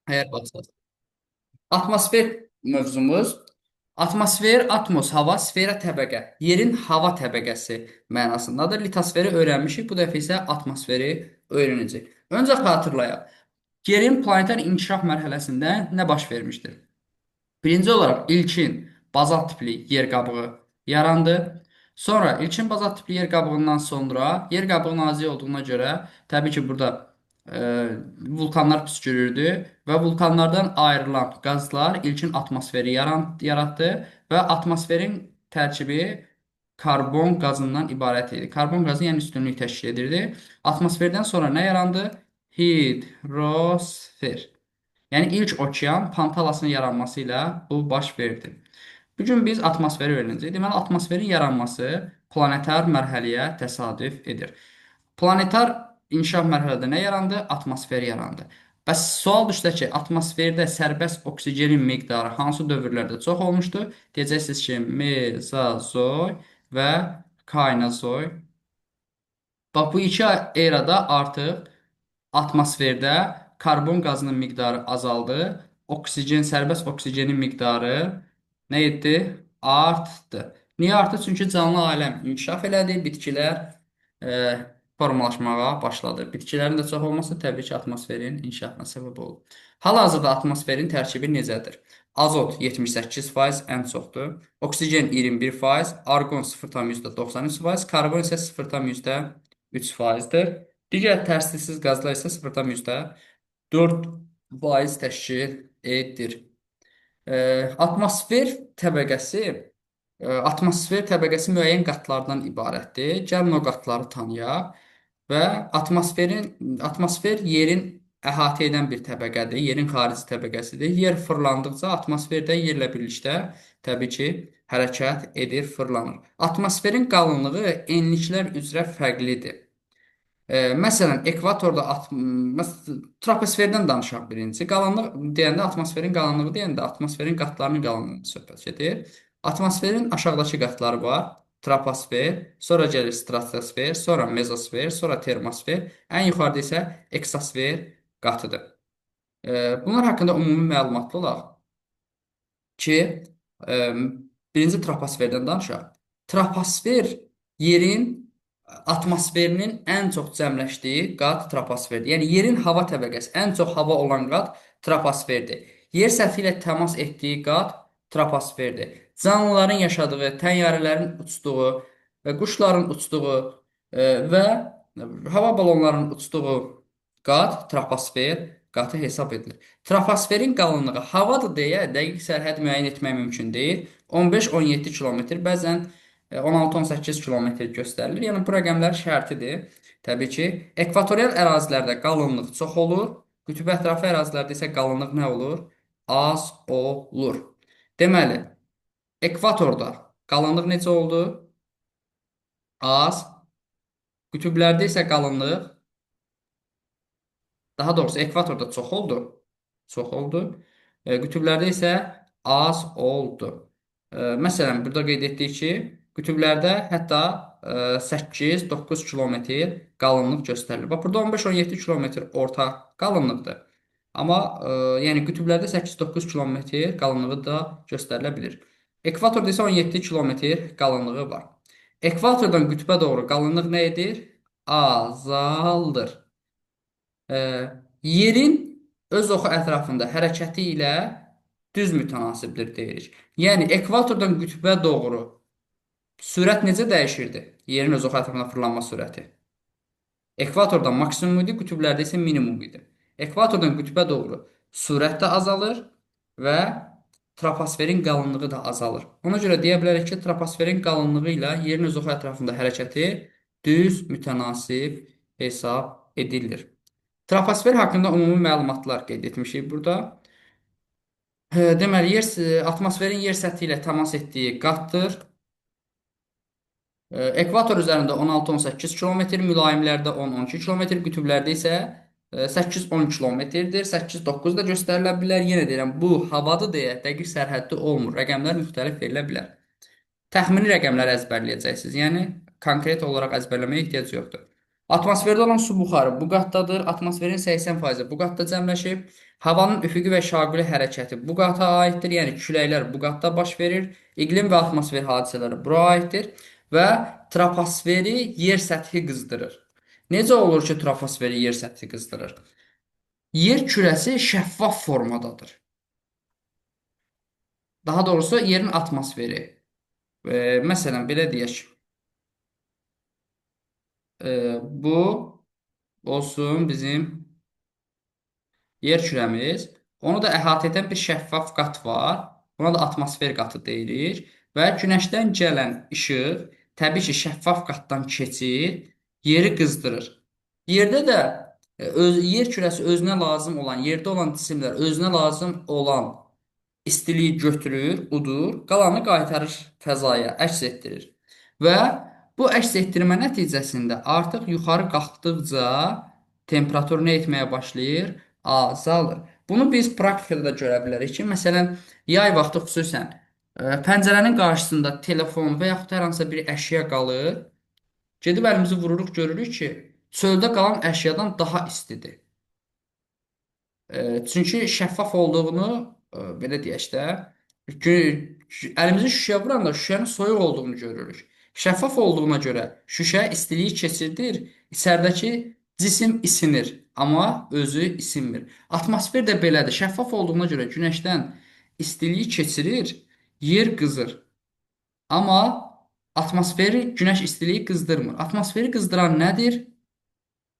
Həyat baxsaz. Atmosfer mövzumuz. Atmosfer, atmos, hava, sfera təbəqə. Yerin hava təbəqəsi mənasındadır. Litosferi öyrənmişik. Bu dəfə isə atmosferi öyrənəcək. Öncə xatırlayaq. Yerin planetar inkişaf mərhələsində nə baş vermişdir? Birinci olaraq ilkin bazalt tipli yer qabığı yarandı. Sonra ilkin bazalt tipli yer qabığından sonra yer qabığı nazik olduğuna görə təbii ki burada vulkanlar püskürürdü və vulkanlardan ayrılan qazlar ilkin atmosferi yaratdı və atmosferin tərkibi karbon qazından ibarət idi. Karbon qazı yəni üstünlük təşkil edirdi. Atmosferdən sonra nə yarandı? Hidrosfer. Yəni ilk okean Pantalasın yaranması ilə bu baş verdi. Bu gün biz atmosferi öyrənəcəyik. Deməli, atmosferin yaranması planetar mərhələyə təsadüf edir. Planetar inkişaf mərhələdə nə yarandı? Atmosfer yarandı. Bəs sual düşsə ki, atmosferdə sərbəst oksigenin miqdarı hansı dövrlərdə çox olmuşdu? Deyəcəksiniz ki, Mezozoy və Kaynozoy. Bax bu iki erada artıq atmosferdə karbon qazının miqdarı azaldı. Oksigen, sərbəst oksigenin miqdarı nə etdi? Artdı. Niyə artdı? Çünki canlı aləm inkişaf elədi, bitkilər e, formalaşmağa başladı. Bitkilərin də çox olması təbii ki, atmosferin inkişafına səbəb olur. Hal-hazırda atmosferin tərkibi necədir? Azot 78% ən çoxdur. Oksigen 21%, arqon 0,93%, karbon isə 0,3%-dir. Digər tərsizsiz qazlar isə 0,4% təşkil edir. Atmosfer təbəqəsi atmosfer təbəqəsi müəyyən qatlardan ibarətdir. Gəlin o qatları tanıyaq və atmosfer yerin əhatə edən bir təbəqədir. Yerin xarici təbəqəsidir. Yer fırlandıqca atmosferdə yerlə birlikdə təbii ki, hərəkət edir, fırlanır. Atmosferin qalınlığı enliklər üzrə fərqlidir. Məsələn, ekvatorda troposferdən danışaq birinci. Qalınlıq deyəndə atmosferin qalınlığı deyəndə atmosferin qatlarının qalınlığını söhbət gedir. Atmosferin aşağıdakı qatları var. Troposfer, sonra gəlir stratosfer, sonra mezosfer, sonra termosfer, ən yuxarıda isə eksosfer qatıdır. Bunlar haqqında ümumi məlumatlı olaq ki, e, birinci troposferdən danışaq. Troposfer yerin atmosferinin ən çox cəmləşdiyi qat troposferdir. Yəni yerin hava təbəqəsi ən çox hava olan qat troposferdir. Yer səthi ilə təmas etdiyi qat troposferdir. Canlıların yaşadığı, təyyarələrin uçduğu və quşların uçduğu və hava balonlarının uçduğu qat troposfer qatı hesab edilir. Troposferin qalınlığı havadır deyə dəqiq sərhəd müəyyən etmək mümkün deyil. 15-17 kilometr, bəzən 16-18 kilometr göstərilir. Yəni bu rəqəmlər şərtidir. Təbii ki, ekvatorial ərazilərdə qalınlıq çox olur, qütb ətrafı ərazilərdə isə qalınlıq nə olur? Az olur. Deməli, ekvatorda qalınlıq necə oldu? Az. Qütblərdə isə qalınlıq, daha doğrusu ekvatorda çox oldu. Çox oldu. Qütblərdə isə az oldu. Məsələn, burada qeyd etdik ki, qütblərdə hətta 8-9 kilometr qalınlıq göstərilir. Bax, burada 15-17 kilometr orta qalınlıqdır. Amma yəni qütblərdə 8-9 kilometr qalınlığı da göstərilə bilir. Ekvatorda isə 17 kilometr qalınlığı var. Ekvatordan qütbə doğru qalınlıq nə edir? Azaldır. Yerin öz oxu ətrafında hərəkəti ilə düz mütənasibdir deyirik. Yəni ekvatordan qütbə doğru sürət necə dəyişirdi? Yerin öz oxu ətrafında fırlanma sürəti. Ekvatorda maksimum idi, qütblərdə isə minimum idi. Ekvatordan qütbə doğru sürət də azalır və troposferin qalınlığı da azalır. Ona görə deyə bilərik ki, troposferin qalınlığı ilə yerin öz oxu ətrafında hərəkəti düz mütənasib hesab edilir. Troposfer haqqında ümumi məlumatlar qeyd etmişik burada. Deməli, atmosferin yer səthi ilə təmas etdiyi qatdır. Ekvator üzərində 16-18 kilometr, mülayimlərdə 10-12 kilometr, qütblərdə isə 8-10 kilometrdir. 8-9 da göstərilə bilər. Yenə deyirəm, bu havadır deyə dəqiq sərhəddi olmur. Rəqəmlər müxtəlif verilə bilər. Təxmini rəqəmləri əzbərləyəcəksiniz. Yəni, konkret olaraq əzbərləməyə ehtiyac yoxdur. Atmosferdə olan su buxarı bu qatdadır. Atmosferin 80% bu qatda cəmləşib. Havanın üfüqi və şaquli hərəkəti bu qata aiddir. Yəni küləklər bu qatda baş verir. İqlim və atmosfer hadisələri bura aiddir və troposferi yer səthi qızdırır. Necə olur ki, troposferi yer səthi qızdırır? Yer kürəsi şəffaf formadadır. Daha doğrusu yerin atmosferi. Məsələn, belə deyək. Bu olsun bizim yer kürəmiz. Onu da əhatə edən bir şəffaf qat var. Buna da atmosfer qatı deyilir. Və günəşdən gələn işıq təbii ki, şəffaf qatdan keçir, yeri qızdırır. Yerdə də yer kürəsi özünə lazım olan, yerdə olan cisimlər özünə lazım olan istiliyi götürür, udur, qalanı qaytarır fəzaya, əks etdirir. Və bu əks etdirmə nəticəsində artıq yuxarı qalxdıqca temperatur nə etməyə başlayır? Azalır. Bunu biz praktikada da görə bilərik ki, məsələn, yay vaxtı xüsusən pəncərənin qarşısında telefon və yaxud hər hansısa bir əşya qalır, gedib əlimizi vururuq, görürük ki, çöldə qalan əşyadan daha istidir. Çünki şəffaf olduğunu, belə deyək də, əlimizi şüşəyə vuranda şüşənin soyuq olduğunu görürük. Şəffaf olduğuna görə şüşə istiliyi keçirdir, içəridəki cisim isinir, amma özü isinmir. Atmosfer də belədir. Şəffaf olduğuna görə günəşdən istiliyi keçirir, yer qızır. Amma atmosferi günəş istiliyi qızdırmır. Atmosferi qızdıran nədir?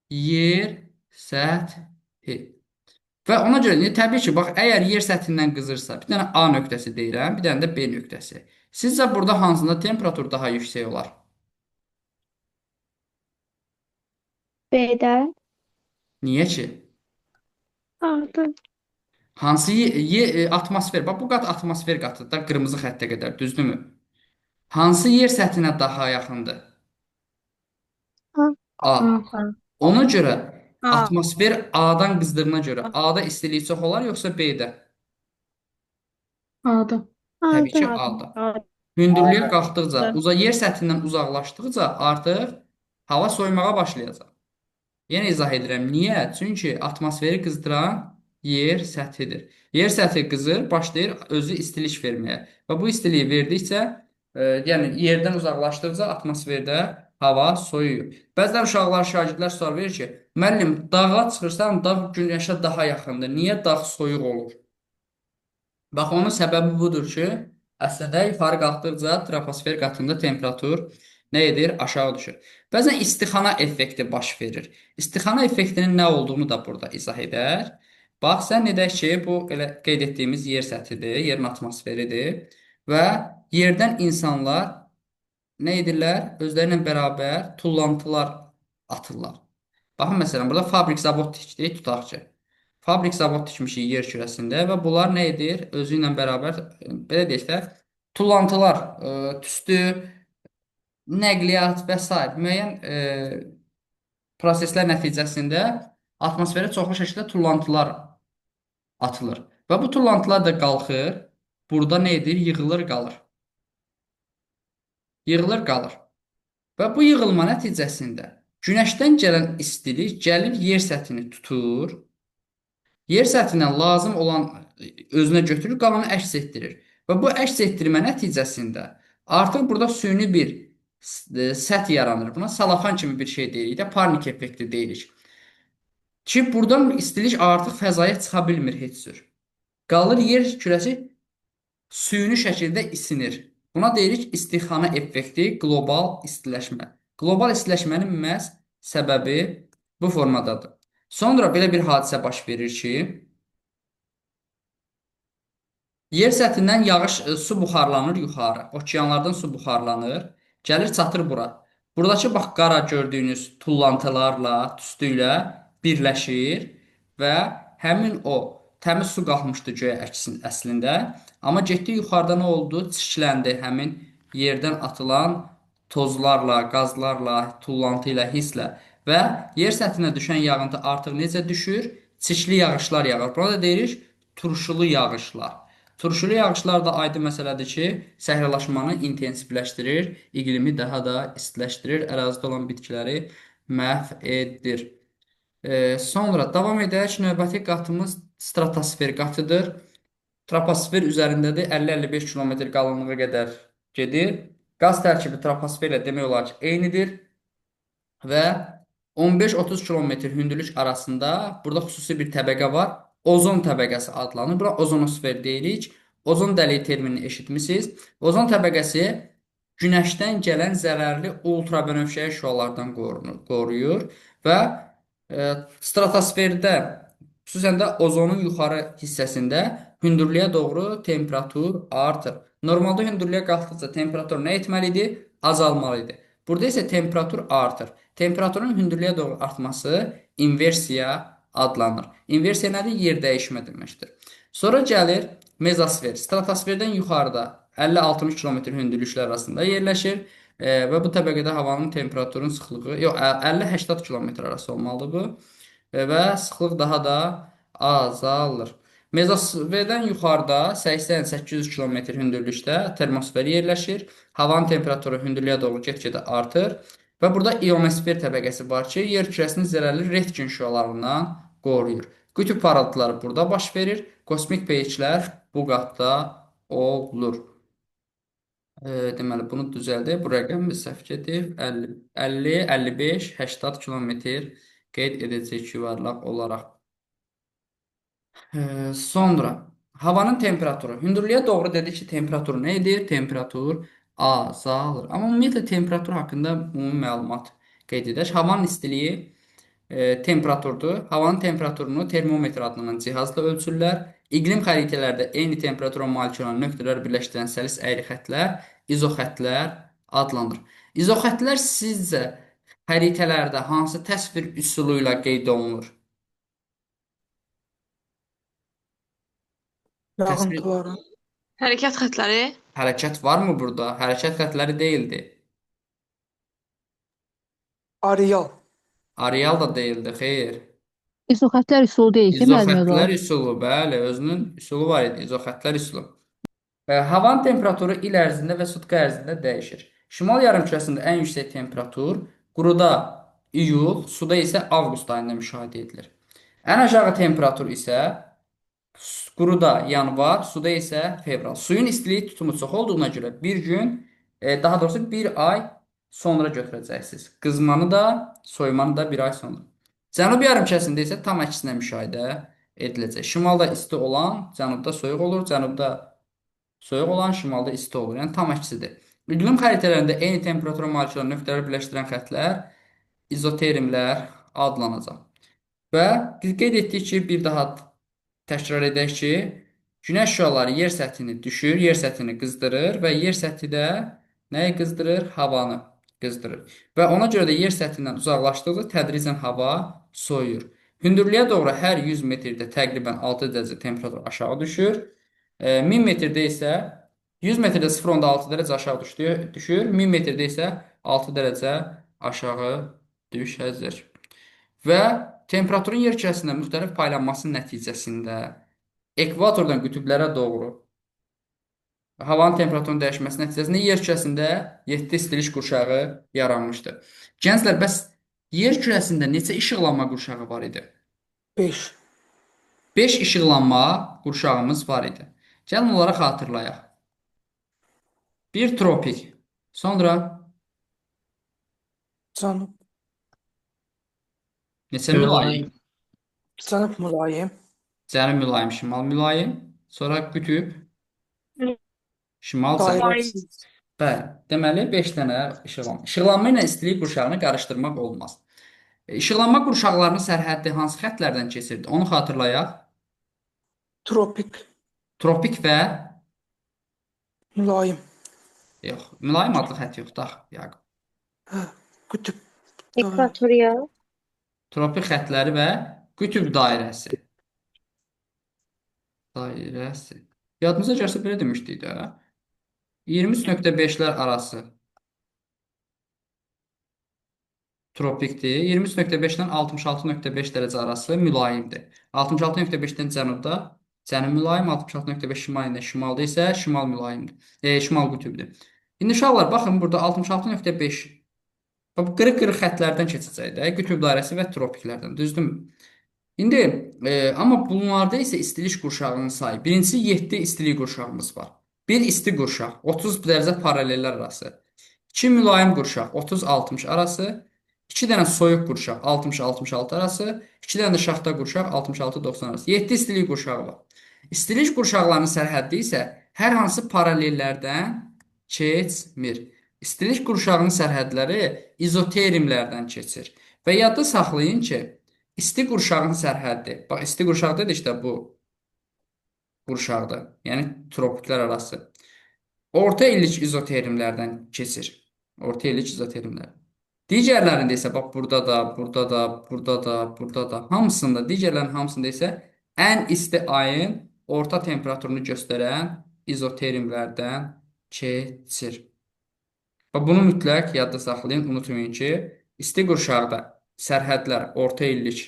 Yer səthi. Və ona görə təbii ki, bax, əgər yer səthindən qızırsa, bir dənə A nöqtəsi deyirəm, bir dənə də B nöqtəsi. Sizcə burada hansında temperatur daha yüksək olar? B'də Niyə ki? A'da. Hansı atmosfer? Bax, bu qat atmosfer qatıdır da, qırmızı xəttə qədər, düzdürmü? Hansı yer səthinə daha yaxındır? A. A. A. Ona görə A. atmosfer A-dan qızdığına görə A-da istilik çox olar, yoxsa B-də? A'da. Təbii A'da. ki, A-da. A'da. Hündürlüyə qalxdıqca, yer səthindən uzaqlaşdıqca artıq hava soymağa başlayacaq. Yenə izah edirəm. Niyə? Çünki atmosferi qızdıran yer səthidir. Yer səthi qızır, başlayır özü istilik verməyə. Və bu istiliyi verdikcə, yəni yerdən uzaqlaşdıqca atmosferdə hava soyuyur. Bəzən uşaqlar, şagirdlər sual verir ki, müəllim, dağa çıxırsan, dağ günəşə daha yaxındır. Niyə dağ soyuq olur? Bax, onun səbəbi budur ki, əslində yuxarı qalxdıqca troposfer qatında temperatur nə edir? Aşağı düşür. Bəzən istixana effekti baş verir. İstixana effektinin nə olduğunu da burada izah edər. Bax, sən edək ki, bu elə qeyd etdiyimiz yer səthidir, yerin atmosferidir və yerdən insanlar nə edirlər? Özləri ilə bərabər tullantılar atırlar. Baxın, məsələn, burada fabrik zavod tikdik, tutaq ki. Fabrik zavod tikmişik yer kürəsində və bunlar nə edir? Özü ilə bərabər, belə deyək də, tullantılar, tüstü, nəqliyyat və s. müəyyən proseslər nəticəsində atmosferə çoxlu şəkildə tullantılar atılır. Və bu tullantılar da qalxır, burada nə edir? Yığılır, qalır. Yığılır, qalır. Və bu yığılma nəticəsində günəşdən gələn istilik gəlir yer səthini tutur. Yer səthindən lazım olan özünə götürür, qalanı əks etdirir. Və bu əks etdirmə nəticəsində artıq burada süni bir səth yaranır. Buna salafan kimi bir şey deyirik də, parnik effekti deyirik. Ki buradan istilik artıq fəzaya çıxa bilmir heç cür. Qalır yer kürəsi süni şəkildə isinir. Buna deyirik istixana effekti, qlobal istiləşmə. Qlobal istiləşmənin məhz səbəbi bu formadadır. Sonra belə bir hadisə baş verir ki, yer səthindən su buxarlanır yuxarı. Okeanlardan su buxarlanır, gəlir çatır bura. Buradakı bax qara gördüyünüz tullantılarla, tüstüylə birləşir və həmin o təmiz su qalxmışdı göyə əslində. Amma getdi yuxarıda nə oldu? Çirkləndi həmin yerdən atılan tozlarla, qazlarla, tullantı ilə, hisslə və yer səthinə düşən yağıntı artıq necə düşür? Çirkli yağışlar yağır. Buna da deyirik turşulu yağışlar. Turşulu yağışlar da aydın məsələdir ki, səhralaşmanı intensivləşdirir, iqlimi daha da istiləşdirir, ərazidə olan bitkiləri məhv edir. Sonra davam edək. Növbəti qatımız stratosfer qatıdır. Troposfer üzərindədir. 50-55 kilometr qalınlığa qədər gedir. Qaz tərkibi troposferlə demək olar ki, eynidir və 15-30 kilometr hündürlük arasında burada xüsusi bir təbəqə var. Ozon təbəqəsi adlanır. Bura ozonosfer deyirik. Ozon dəliyi terminini eşitmisiniz. Ozon təbəqəsi günəşdən gələn zərərli ultrabənövşəyi şüalardan qoruyur və stratosferdə, xüsusən də ozonun yuxarı hissəsində hündürlüyə doğru temperatur artır. Normalda hündürlüyə qalxdıqca temperatur nə etməlidir? Azalmalı idi. Burada isə temperatur artır. Temperaturun hündürlüyə doğru artması inversiya adlanır. İnversiya nədir? Yer dəyişmə deməkdir. Sonra gəlir mezosfer. Stratosferdən yuxarıda 50-60 kilometr hündürlüklər arasında yerləşir və bu təbəqədə havanın temperaturun sıxlığı, yox, 50-80 kilometr arası olmalıdır bu və sıxlıq daha da azalır. Mezosferdən yuxarıda 80-800 kilometr hündürlükdə termosfer yerləşir. Havanın temperaturu hündürlüyə doğru get-gedə artır və burada ionosfer təbəqəsi var ki, yer kürəsini zərərli Rentgen şüalarından qoruyur. Qütb parıltıları burada baş verir. Kosmik peyçlər bu qatda olur. Deməli, bunu düzəldək. Bu rəqəm səhv gedir. 50, 55, 80 kilometr qeyd edəcək yuvarlaq olaraq. Sonra havanın temperaturu. Hündürlüyə doğru dedik ki, temperatur nə edir? Temperatur azalır. Amma ümumiyyətlə temperatur haqqında ümumi məlumat qeyd edək. Havanın istiliyi temperaturdur. Havanın temperaturunu termometr adlanan cihazla ölçürlər. İqlim xəritələrdə eyni temperatura malik olan nöqtələr birləşdirən səlis əyri xəttlər izoxəttlər adlanır. İzoxəttlər sizcə xəritələrdə hansı təsvir üsulu ilə qeyd olunur? Təsvir Yağıntıları. Hərəkət xətləri. hərəkət varmı burada? Hərəkət xəttləri deyildi. Areal. Areal da deyildi, xeyr. İzoxəttlər üsulu deyil ki, müəllimə İzoxəttlər olaraq. üsulu, bəli, özünün üsulu var idi. İzoxəttlər üsulu. Havanın temperaturu il ərzində və sutka ərzində dəyişir. Şimal yarımkürəsində ən yüksək temperatur quruda iyul, suda isə avqust ayında müşahidə edilir. Ən aşağı temperatur isə quruda yanvar, suda isə fevral. Suyun istilik tutumu çox olduğuna görə bir gün, daha doğrusu bir ay sonra götürəcəksiniz. Qızmanı da, soyumanı da bir ay sonra. Cənub yarımkürəsində isə tam əksinə müşahidə ediləcək. Şimalda isti olan, cənubda soyuq olur, cənubda soyuq olan, şimalda isti olur. Yəni tam əksidir. İqlim xəritələrində eyni temperatura malik olan nöqtələri birləşdirən xəttlər izoterimlər adlanacaq. Və biz qeyd etdik ki, bir daha təkrar edək ki, günəş şüaları yer səthini düşür, yer səthini qızdırır və yer səthi də nəyi qızdırır? Havanı qızdırır. Və ona görə də yer səthindən uzaqlaşdıqca tədricən hava soyuyur. Hündürlüyə doğru hər 100 metrdə təqribən 6 dərəcə temperatur aşağı düşür. 1000 metrdə isə 100 metrdə 0,6 dərəcə aşağı düşür. 1000 metrdə isə 6 dərəcə aşağı düşəcək. Və temperaturun yer kürəsində müxtəlif paylanması nəticəsində ekvatordan qütblərə doğru havanın temperaturunun dəyişməsi nəticəsində yer kürəsində 7 istilik qurşağı yaranmışdır. Gənclər, bəs yer kürəsində neçə işıqlanma qurşağı var idi? 5. 5 işıqlanma qurşağımız var idi. Gəlin onlara xatırlayaq. Bir tropik, sonra Cənub. neçə mülayim? Cənub mülayim. Cənub mülayim, şimal mülayim, sonra qütb, şimal cənub. Dairəsiz. Bəli, deməli 5 dənə işıqlanma. İşıqlanma ilə istilik qurşağını qarışdırmaq olmaz. İşıqlanma qurşaqlarının sərhəddi hansı xəttlərdən keçirdi? Onu xatırlayaq. Tropik. Tropik və Mülayim. yox, mülayim adlı xətt yoxdur, Yaqub. Qütb. Ekvatorial. Tropik xəttləri və qütb dairəsi. Dairəsi. Yadınıza gəlsə belə demişdik də. 23.5-lər arası tropikdir. 23.5-dən 66.5 dərəcə arası mülayimdir. 66.5-dən cənubda cənub mülayim, 66.5 şimalında, şimalda isə şimal mülayimdir. Şimal qütbdür. İndi uşaqlar, baxın burada 66.5 Bu qırıq-qırıq xəttlərdən keçəcək də, qütb dairəsi və tropiklərdən, düzdürmü? İndi, amma bunlarda isə istilik qurşağının sayı. Birincisi 7 istilik qurşağımız var. Bir isti qurşaq 30 dərəcə paralellər arası. 2 mülayim qurşaq 30-60 arası. 2 dənə soyuq qurşaq 60-66 arası. 2 dənə də şaxta qurşaq 66-90 arası. 7 istilik qurşağı var. İstilik qurşaqlarının sərhəddi isə hər hansı paralellərdən keçmir. İstilik qurşağının sərhədləri izoterimlərdən keçir. Və yadda saxlayın ki, isti qurşağın sərhəddi. Bax, isti qurşaq dedi işte bu qurşaqdır. Yəni tropiklər arası. Orta illik izoterimlərdən keçir. Orta illik izoterimlər. Digərlərində isə bax burada da, burada da, burada da, burada da, hamısında, digərlərin hamısında isə ən isti ayın orta temperaturunu göstərən izoterimlərdən keçir. Və bunu mütləq yadda saxlayın, unutmayın ki, isti qurşaqda sərhədlər orta illik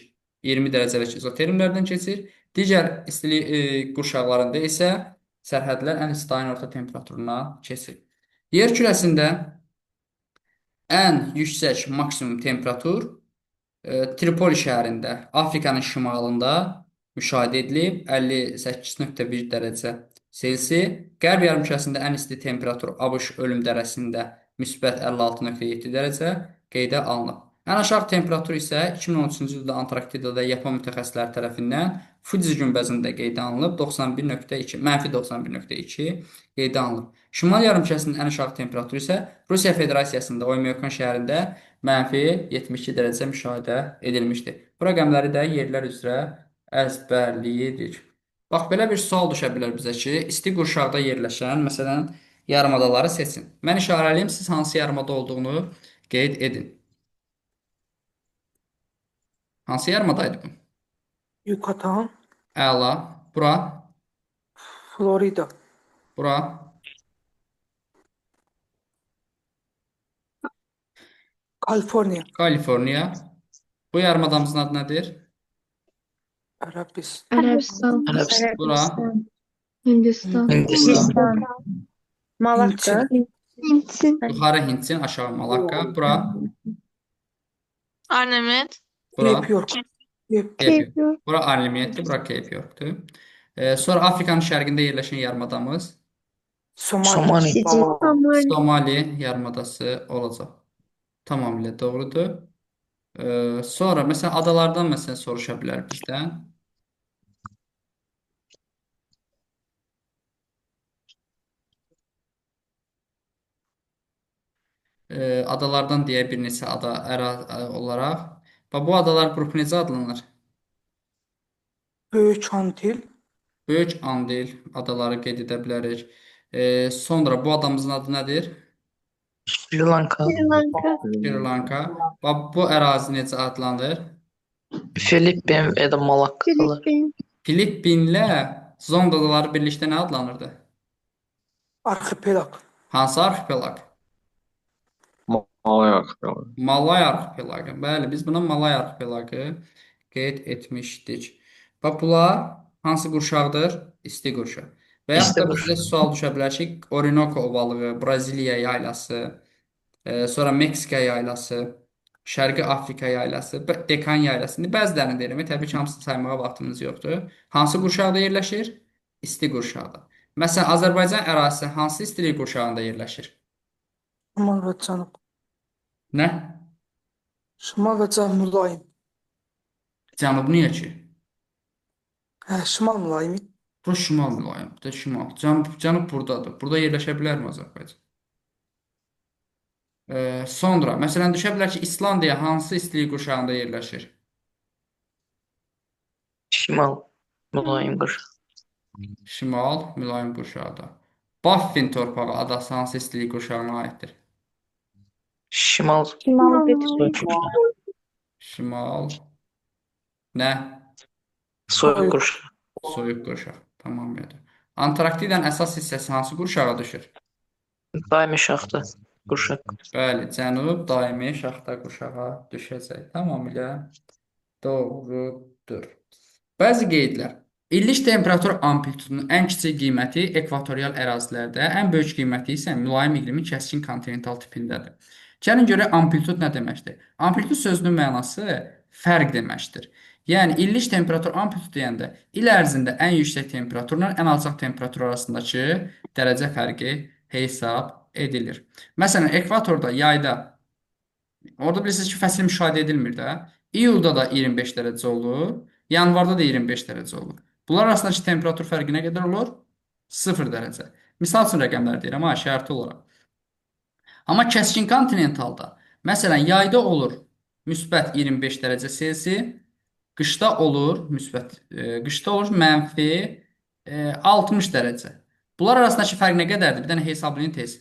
20 dərəcəlik izoterimlərdən keçir. Digər istilik qurşaqlarında isə sərhədlər ən isti ayın orta temperaturuna keçir. Yer kürəsində ən yüksək maksimum temperatur Tripoli şəhərində, Afrikanın şimalında müşahidə edilib 58,1 dərəcə Selsi. Qərb yarımkürəsində ən isti temperatur ABŞ ölüm dərəsində müsbət 56,7 dərəcə qeydə alınıb. Ən aşağı temperatur isə 2013-cü ildə Antarktidada Yapon mütəxəssislər tərəfindən Fuji günbəzində qeydə alınıb -91,2 qeydə alınıb. Şimal yarımkürəsinin ən aşağı temperaturu isə Rusiya Federasiyasında Oymyakon şəhərində -72 dərəcə müşahidə edilmişdir. Bu rəqəmləri də yerlər üzrə əzbərləyirik. Bax, belə bir sual düşə bilər bizə ki, isti qurşaqda yerləşən, məsələn, yarımadaları seçin. Mən işarəliyim, siz hansı yarımada olduğunu qeyd edin. Hansı yarımadaydı bu? Yucatan, Əla. Bura. Florida, Bura. Kaliforniya, Kaliforniya. Bu yarımadamızın adı nədir? Arabistan, Arabistan. Bura. Hindistan. Hindistan. Malakka. Yuxarı Hindçin, aşağı Malakka. Bura. Arnavut. Bura. Cape York, Cape York. Bura Arnavutdur, bura Cape Yorkdur. Sonra Afrikanın şərqində yerləşən yarımadamız Somali, Somali yarımadası olacaq. Tamamilə doğrudur. Sonra məsələn adalardan məsələn soruşa bilər bizdən. Adalardan deyə bir neçə ada olaraq. Və bu adalar qrupu necə adlanır? Böyük Antil, Böyük Andil adaları qeyd edə bilərik. Sonra bu adamızın adı nədir? Sri Lanka, Sri Lanka. Və bu ərazi necə adlanır? Filippin və ya da Malakkalar. Filippinlə Zond adaları birlikdə nə adlanırdı? arxipelag, Hansı arxipelag? Malay arxipelağı. Malay arxipelagı. Bəli, biz buna Malay arxipelagı qeyd etmişdik. Və bunlar hansı qurşaqdır? İsti qurşaq. Və yaxud İsti da qurşaq. bizə sual düşə bilər ki, Orinoco ovalığı, Braziliya yaylası, sonra Meksika yaylası, Şərqi Afrika yaylası, Dekan yaylası. İndi bəzilərini deyirəm, təbii ki, hamısını saymağa vaxtımız yoxdur. Hansı qurşaqda yerləşir? İsti qurşaqda. Məsələn, Azərbaycan ərazisi hansı istilik qurşağında yerləşir? şimal və cənub. Nə? Şimal və cənub mülayim. Cənub niyə ki? Şimal mülayim. Bu şimal mülayimdir, şimal. Cənub buradadır. Burada yerləşə bilərmi Azərbaycan? Sonra, məsələn, düşə bilər ki, İslandiya hansı istilik qurşağında yerləşir? Şimal mülayim qırşaq. Şimal mülayim qurşağıda. Baffin torpağı adası hansı istilik qurşağına aiddir? Şimal Şimal soyuq qırşaq. Şimal nə? Soyuq qırşaq. Soyuq qurşaq. Tamamilə. Antarktidanın əsas hissəsi hansı qurşağa düşür? Daimi şaxta qırşaq. Bəli, cənub daimi şaxta qurşağa düşəcək. Tamamilə doğrudur. Bəzi qeydlər. İllik temperatur amplitudunun ən kiçik qiyməti ekvatorial ərazilərdə, ən böyük qiyməti isə mülayim iqlimin kəskin kontinental tipindədir. Gəlin görək amplitud nə deməkdir? Amplitud sözünün mənası fərq deməkdir. Yəni illik temperatur amplitud deyəndə il ərzində ən yüksək temperaturla ən alçaq temperatur arasındakı dərəcə fərqi hesab edilir. Məsələn, ekvatorda yayda orada bilirsiniz ki, fəsil müşahidə edilmir də. İyulda da 25 dərəcə olur, yanvarda da 25 dərəcə olur. Bunlar arasındakı temperatur fərqi nə qədər olur? 0 dərəcə. Misal üçün rəqəmlər deyirəm, amma şərti olaraq. Amma kəskin kontinentalda, məsələn, yayda olur müsbət 25 dərəcə Selsi, qışda olur qışda olur mənfi 60 dərəcə. Bunlar arasındakı fərq nə qədərdir? Bir dənə hesablayın tez.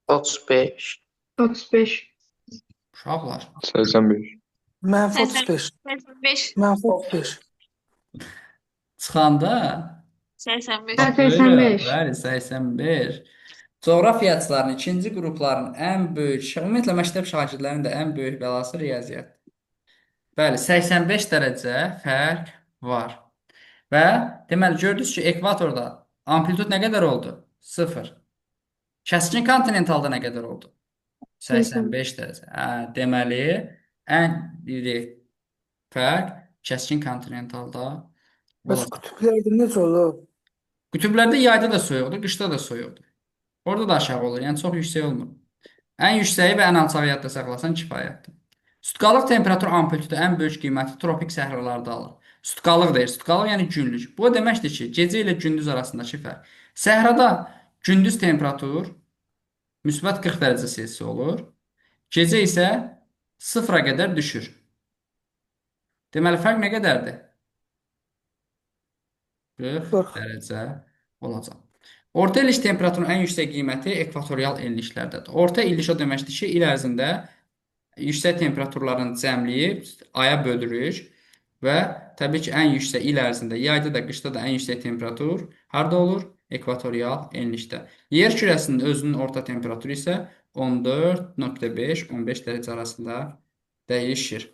35. 35. Uşaqlar. 85. Mənfi 35. 85. Mənfi 35. Çıxanda 85. Hə, 85. Bəli, 85. Coğrafiyaçıların ikinci qrupların ən böyük, ümumiyyətlə məktəb şagirdlərinin də ən böyük bəlası riyaziyyat. Bəli, 85 dərəcə fərq var. Və deməli gördünüz ki, ekvatorda amplitud nə qədər oldu? 0. Kəskin kontinentalda nə qədər oldu? 85 dərəcə. Deməli, ən iri fərq kəskin kontinentalda Bəs olacaq. qütblərdə necə olur? Qütblərdə yayda da soyuqdur, qışda da soyuqdur. Orada da aşağı olur, yəni çox yüksək olmur. Ən yüksəyi və ən alçağı yadda saxlasan kifayətdir. Sutkalıq temperatur amplitudu ən böyük qiyməti tropik səhralarda alır. Sutkalıq deyir, sutkalıq yəni günlük. Bu o deməkdir ki, gecə ilə gündüz arasındakı fərq. Səhrada gündüz temperatur müsbət 40 dərəcə Selsi olur. Gecə isə 0-a qədər düşür. Deməli, fərq nə qədərdir? 40 dərəcə olacaq. Orta illik temperaturun ən yüksək qiyməti ekvatorial enliklərdədir. Orta illik o deməkdir ki, il ərzində yüksək temperaturların cəmliyi aya bölürük və təbii ki, ən yüksək il ərzində, yayda da, qışda da ən yüksək temperatur harda olur? Ekvatorial enlikdə. Yer kürəsinin özünün orta temperaturu isə 14.5-15 dərəcə arasında dəyişir.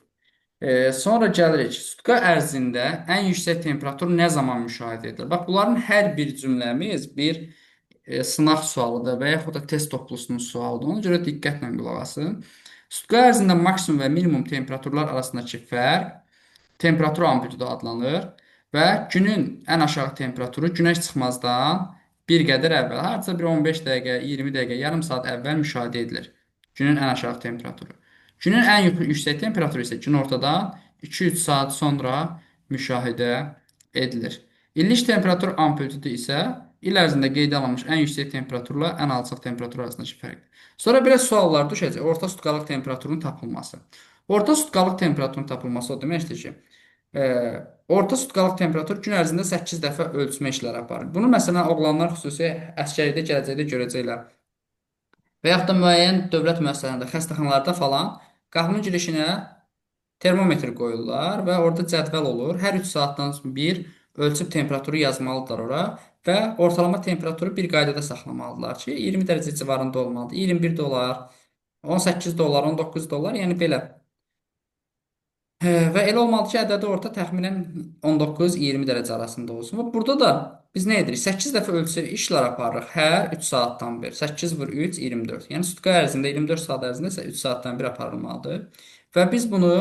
Sonra gəlirik. Sutka ərzində ən yüksək temperatur nə zaman müşahidə edilir? Bax, bunların hər bir cümləmiz bir sınaq sualıdır və yaxud da test toplusunun sualıdır. Ona görə diqqətlə qulaq asın. Sutka ərzində maksimum və minimum temperaturlar arasındakı fərq temperatur amplitudu adlanır və günün ən aşağı temperaturu günəş çıxmazdan bir qədər əvvəl, hardasa bir 15 dəqiqə, 20 dəqiqə, yarım saat əvvəl müşahidə edilir. Günün ən aşağı temperaturu. Günün ən yüksək temperaturu isə günortadan 2-3 saat sonra müşahidə edilir. İllik temperatur amplitudu isə il ərzində qeydə alınmış ən yüksək temperaturla ən alçaq temperatur arasındakı fərqdir. Sonra biraz suallar düşəcək. Orta sutkalıq temperaturunun tapılması. Orta sutkalıq temperaturunun tapılması o deməkdir ki, orta sutkalıq temperatur gün ərzində 8 dəfə ölçmə işləri aparır. Bunu məsələn oğlanlar xüsusi əsgərlikdə gələcəkdə görəcəklər. Və yaxud da müəyyən dövlət müəssisələrində, xəstəxanalarda falan qapının girişinə termometr qoyurlar və orada cədvəl olur. Hər 3 saatdan bir ölçüb temperaturu yazmalıdırlar ora və ortalama temperaturu bir qaydada saxlamalıdırlar ki, 20 dərəcə civarında olmalıdır. 21 dolar, 18 dolar, 19 dolar, yəni belə. Və elə olmalıdır ki, ədədi orta təxminən 19-20 dərəcə arasında olsun. Və burada da biz nə edirik? 8 dəfə ölçü işlər aparırıq. Hər 3 saatdan bir. 8 vur 3, 24. Yəni sutka ərzində 24 saat ərzində isə 3 saatdan bir aparılmalıdır. Və biz bunu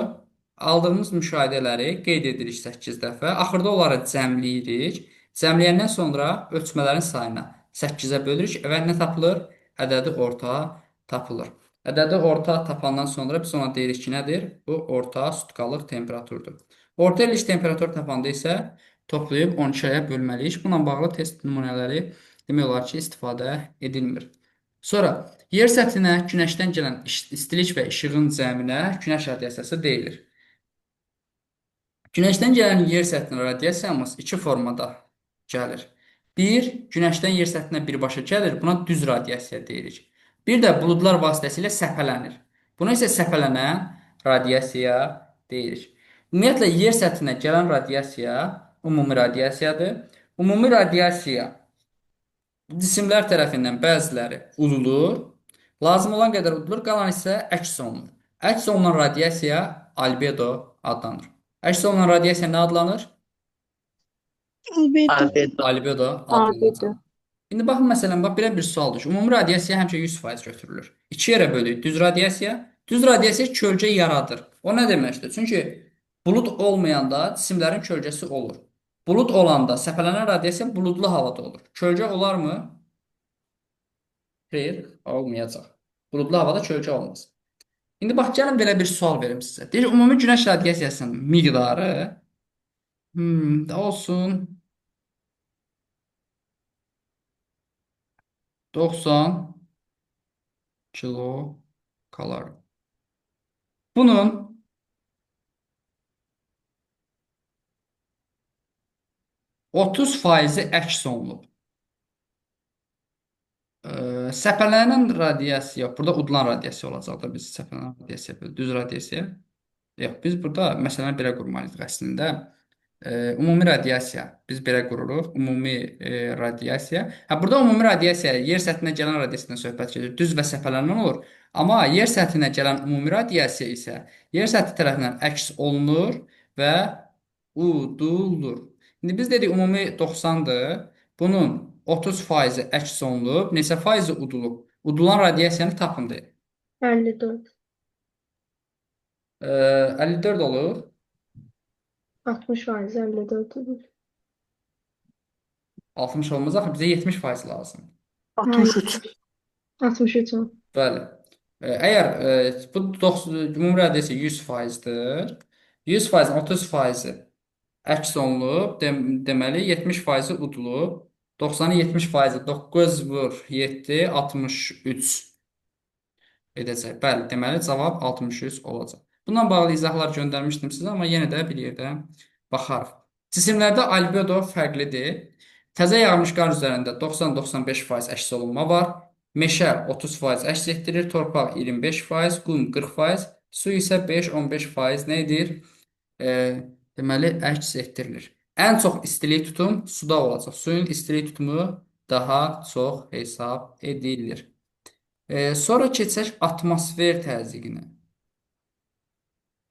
aldığımız müşahidələri qeyd edirik 8 dəfə. Axırda onları cəmləyirik. Cəmləyəndən sonra ölçmələrin sayına 8-ə bölürük və nə tapılır? Ədədi orta tapılır. Ədədi orta tapandan sonra biz ona deyirik ki, nədir? Bu orta sutkalıq temperaturdur. Orta illik temperatur tapanda isə toplayıb 12-yə bölməliyik. Bununla bağlı test nümunələri demək olar ki, istifadə edilmir. Sonra yer səthinə günəşdən gələn istilik və işığın cəminə günəş radiasiyası deyilir. Günəşdən gələn yer səthinə radiasiyamız iki formada gəlir. Bir, günəşdən yer səthinə birbaşa gəlir. Buna düz radiasiya deyirik. Bir də buludlar vasitəsilə səpələnir. Buna isə səpələnən radiasiya deyirik. Ümumiyyətlə, yer səthinə gələn radiasiya ümumi radiasiyadır. Ümumi radiasiya cisimlər tərəfindən bəziləri udulur, lazım olan qədər udulur, qalan isə əks olunur. Əks olunan radiasiya albedo adlanır. Əks olunan radiasiya nə adlanır? Albedo. Albedo adlanır. İndi baxın məsələn, bax belə bir sual düşür. Ümumi radiasiya həmişə 100% götürülür. 2 yerə bölük. Düz radiasiya. Düz radiasiya kölgə yaradır. O nə deməkdir? Çünki bulud olmayanda cisimlərin kölgəsi olur. Bulud olanda səpələnən radiasiya buludlu havada olur. Kölgə olarmı? Xeyr, olmayacaq. Buludlu havada kölgə olmaz. İndi bax, gəlin belə bir sual verim sizə. Deyir, ümumi günəş radiasiyasının miqdarı olsun 90 kilo kalori. Bunun 30% əks olunub. Səpələnən radiasiya, burada udulan radiasiya olacaq da, biz səpələnən radiasiya, düz radiasiya. Yox, biz burada məsələni belə qurmalıyıq əslində. Ümumi radiasiya, biz belə qururuq. Ümumi radiasiya. Burada ümumi radiasiya yer səthinə gələn radiasiyadan söhbət gedir. Düz və səpələnən olur. Amma yer səthinə gələn ümumi radiasiya isə yer səthi tərəfindən əks olunur və udulur. İndi biz dedik ümumi 90-dır. Bunun 30% əks olunub, neçə faizi udulub? Udulan radiasiyanı tapın deyir. 54. 54 olur. 60% 54 olur. 60 olmaz axı, bizə 70% lazım. 63. 63 olur. Bəli. Əgər bu ümumi radiasiya 100%-dir. 100%-in 30%-i əks olunub, deməli 70%-i udulub. 90-ın 70%-i 9 vur 7, 63 edəcək. Bəli, deməli cavab 63 olacaq. Bununla bağlı izahlar göndərmişdim sizə, amma yenə də bir yerdə baxarıq. Cisimlərdə albedo fərqlidir. Təzə yağmış qar üzərində 90-95% əks olunma var. Meşə 30% əks etdirir, torpaq 25%, qum 40%, su isə 5-15% nə edir? Deməli, əks etdirilir. Ən çox istilik tutum suda olacaq. Suyun istilik tutumu daha çox hesab edilir. Sonra keçək atmosfer təzyiqinə.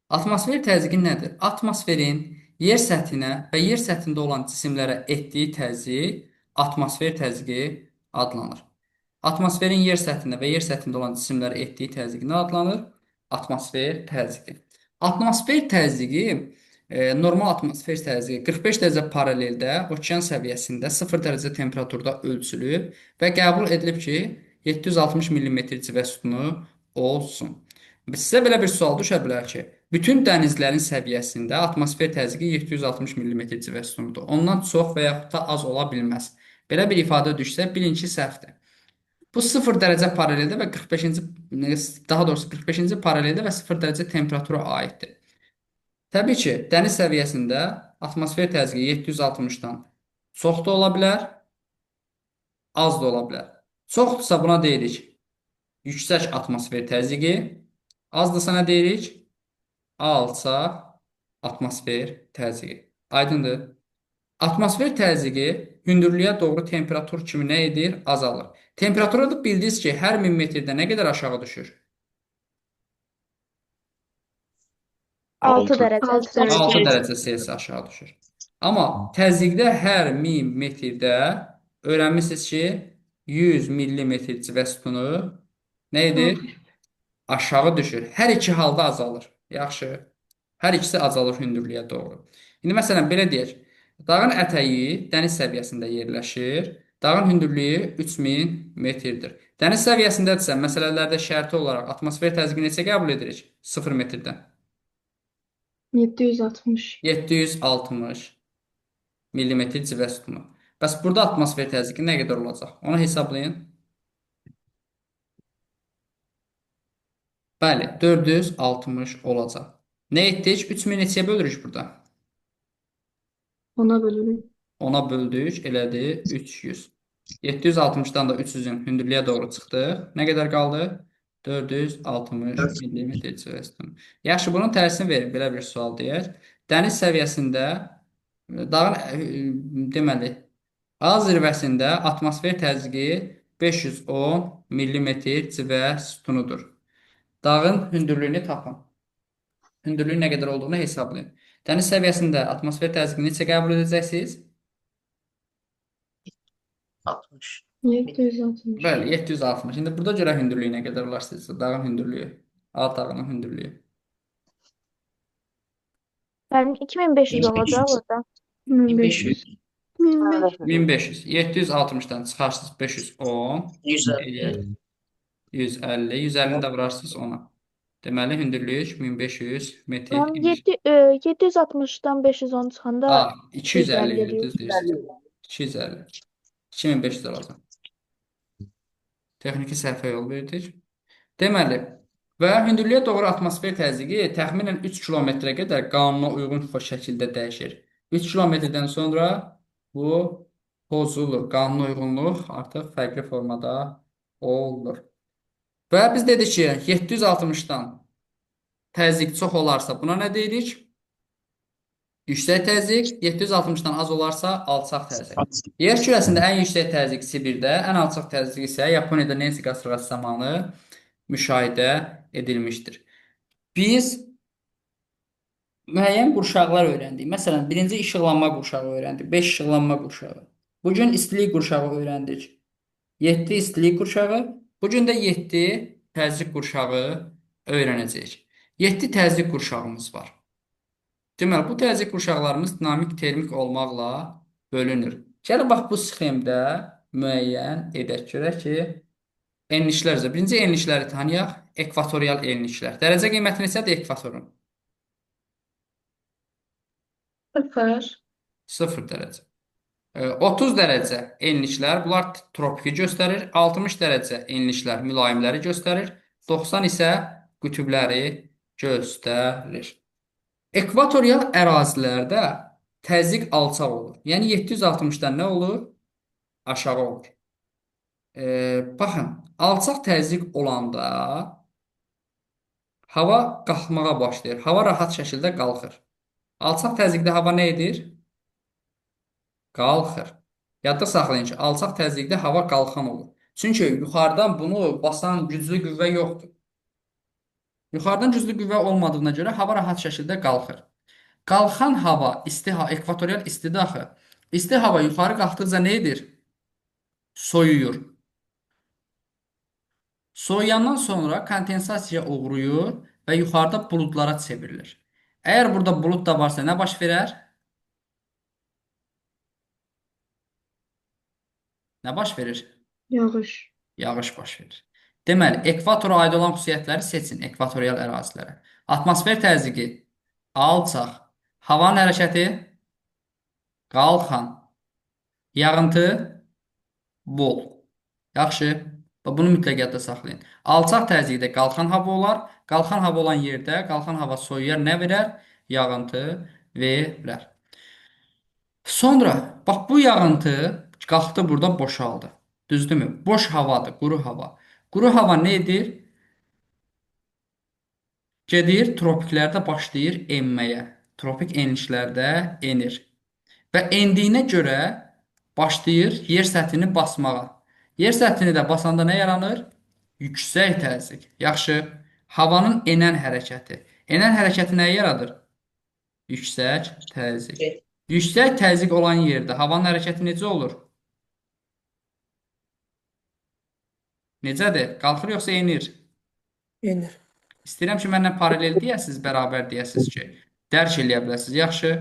Atmosfer təzyiqi nədir? Atmosferin yer səthinə və yer səthində olan cisimlərə etdiyi təzyiq atmosfer təzyiqi adlanır. Atmosferin yer səthinə və yer səthində olan cisimlərə etdiyi təzyiq nə adlanır? Atmosfer təzyiqi. Atmosfer təzyiqi normal atmosfer təzyiqi 45 dərəcə paraleldə okean səviyyəsində 0 dərəcə temperaturda ölçülüb və qəbul edilib ki, 760 mm civə sütunu olsun. Sizə belə bir sual düşə bilər ki, bütün dənizlərin səviyyəsində atmosfer təzyiqi 760 mm civə sütunudur. Ondan çox və yaxud da az ola bilməz. Belə bir ifadə düşsə, bilin ki, səhvdir. Bu 0 dərəcə paraleldə və 45-ci paraleldə və 0 dərəcə temperatura aiddir. Təbii ki, dəniz səviyyəsində atmosfer təzyiqi 760-dan çox da ola bilər, az da ola bilər. Çoxdursa buna deyirik yüksək atmosfer təzyiqi, azdırsa nə deyirik? Alçaq atmosfer təzyiqi. Aydındır? Atmosfer təzyiqi hündürlüyə doğru temperatur kimi nə edir? Azalır. Temperatura da bildiniz ki, hər 1000 metrdə nə qədər aşağı düşür? 6 dərəcə. 6 dərəcə Selsi aşağı düşür. Amma təzyiqdə hər 1000 metrdə öyrənmişsiniz ki, 100 millimetr civə sütunu nə edir? Aşağı düşür. Hər iki halda azalır. Yaxşı. Hər ikisi azalır hündürlüyə doğru. İndi məsələn belə deyək. Dağın ətəyi dəniz səviyyəsində yerləşir. Dağın hündürlüyü 3000 metrdir. Dəniz səviyyəsindədirsə, məsələlərdə şərti olaraq atmosfer təzyiqini neçə qəbul edirik? 0 metrdən. 760. 760 millimetr civə sütunu. Bəs burada atmosfer təzyiqi nə qədər olacaq? Onu hesablayın. Bəli, 460 olacaq. Nə etdik? 3000 neçəyə bölürük burada? Ona bölürük. Ona böldük, elədi 300. 760-dan da 300-ün hündürlüyə doğru çıxdıq. Nə qədər qaldı? 460 millimetr civə sütunu. Yaxşı, bunun tərsini verin, belə bir sual deyək. Dəniz səviyyəsində, deməli, A zirvəsində atmosfer təzyiqi 510 millimetr civə sütunudur. Dağın hündürlüyünü tapın. Hündürlüyün nə qədər olduğunu hesablayın. Dəniz səviyyəsində atmosfer təzyiqini neçə qəbul edəcəksiniz? 60. 760. Bəli, 760. İndi burada görə hündürlüyü nə qədər olar sizcə? Dağın hündürlüyü, alt dağının hündürlüyü. Benim 2500 olacak orada. 1500. 1500. 1500. 760-dan çıxarsınız 510. 150. Eləyər 150. 150-ni də vurarsınız ona. Deməli, hündürlük 1500 metr Tamam, imiş. 760'dan 510 çıxanda 250 150 idi, düz deyirsiniz. 250. 2500 olacaq. Texniki səhvə yol verdik. Deməli, və hündürlüyə doğru atmosfer təzyiqi təxminən 3 kilometrə qədər qanuna uyğun şəkildə dəyişir. 3 kilometrdən sonra bu pozulur. Qanuna uyğunluq artıq fərqli formada olur. Və biz dedik ki, 760-dan təzyiq çox olarsa buna nə deyirik? Yüksək təzyiq, 760-dan az olarsa alçaq təzyiq. Yer kürəsində ən yüksək təzyiq Sibirdə, ən alçaq təzyiq isə Yaponiyada Nensi qasırğası zamanı müşahidə edilmişdir. Biz müəyyən qurşaqlar öyrəndik. Məsələn, birinci işıqlanma qurşağı öyrəndik, 5 işıqlanma qurşağı. Bugün istilik qurşağı öyrəndik. 7 istilik qurşağı. Bugün də 7 təzyiq qurşağı öyrənəcəyik. 7 təzyiq qurşağımız var. Deməli, bu təzyiq qurşaqlarımız dinamik termik olmaqla bölünür. Gəlin, bax, bu sxemdə müəyyən edək görək ki, enlişlər üzrə. Birinci enlişləri tanıyaq. Ekvatorial enlişlər. Dərəcə qiyməti neçədir ekvatorun? 0. 0 dərəcə. 30 dərəcə enlişlər, bunlar tropiki göstərir. 60 dərəcə enlişlər mülayimləri göstərir. 90 isə qütbləri göstərir. Ekvatorial ərazilərdə təzyiq alçaq olur. Yəni 760-dan nə olur? Aşağı olur. Baxın, alçaq təzyiq olanda hava qalxmağa başlayır. Hava rahat şəkildə qalxır. Alçaq təzyiqdə hava nə edir? Qalxır. Yadda saxlayın ki, alçaq təzyiqdə hava qalxan olur. Çünki yuxarıdan bunu basan güclü qüvvə yoxdur. Yuxarıdan güclü qüvvə olmadığına görə hava rahat şəkildə qalxır. Qalxan hava, ekvatorial isti daxı. İsti hava yuxarı qalxdıqca nə edir? Soyuyur. Soyuyandan sonra kondensasiya uğrayır və yuxarıda buludlara çevrilir. Əgər burada bulud da varsa nə baş verər? Nə baş verir? Yağış. Yağış baş verir. Deməli, ekvatora aid olan xüsusiyyətləri seçin ekvatorial ərazilərə. Atmosfer təzyiqi alçaq, havanın hərəkəti qalxan, yağıntı bol. Yaxşı, bunu mütləq yadda saxlayın. Alçaq təzyiqdə qalxan hava olar. Qalxan hava olan yerdə qalxan hava soyuyar, nə verər? Yağıntı verər. Sonra, bax bu yağıntı qalxdı burada boşaldı. Düzdürmü? Boş havadır, quru hava. Quru hava nə edir? Gedir, tropiklərdə başlayır enməyə. Tropik enişlərdə enir. Və endiyinə görə başlayır yer səthini basmağa. Yer səthini də basanda nə yaranır? Yüksək təzyiq. Yaxşı, havanın enən hərəkəti. Enən hərəkəti nəyi yaradır? Yüksək təzyiq. Yüksək təzyiq olan yerdə havanın hərəkəti necə olur? Necədir? Qalxır yoxsa enir? Enir. İstəyirəm ki, mənlə paralel deyəsiniz, bərabər deyəsiniz ki, dərk eləyə biləsiniz. Yaxşı.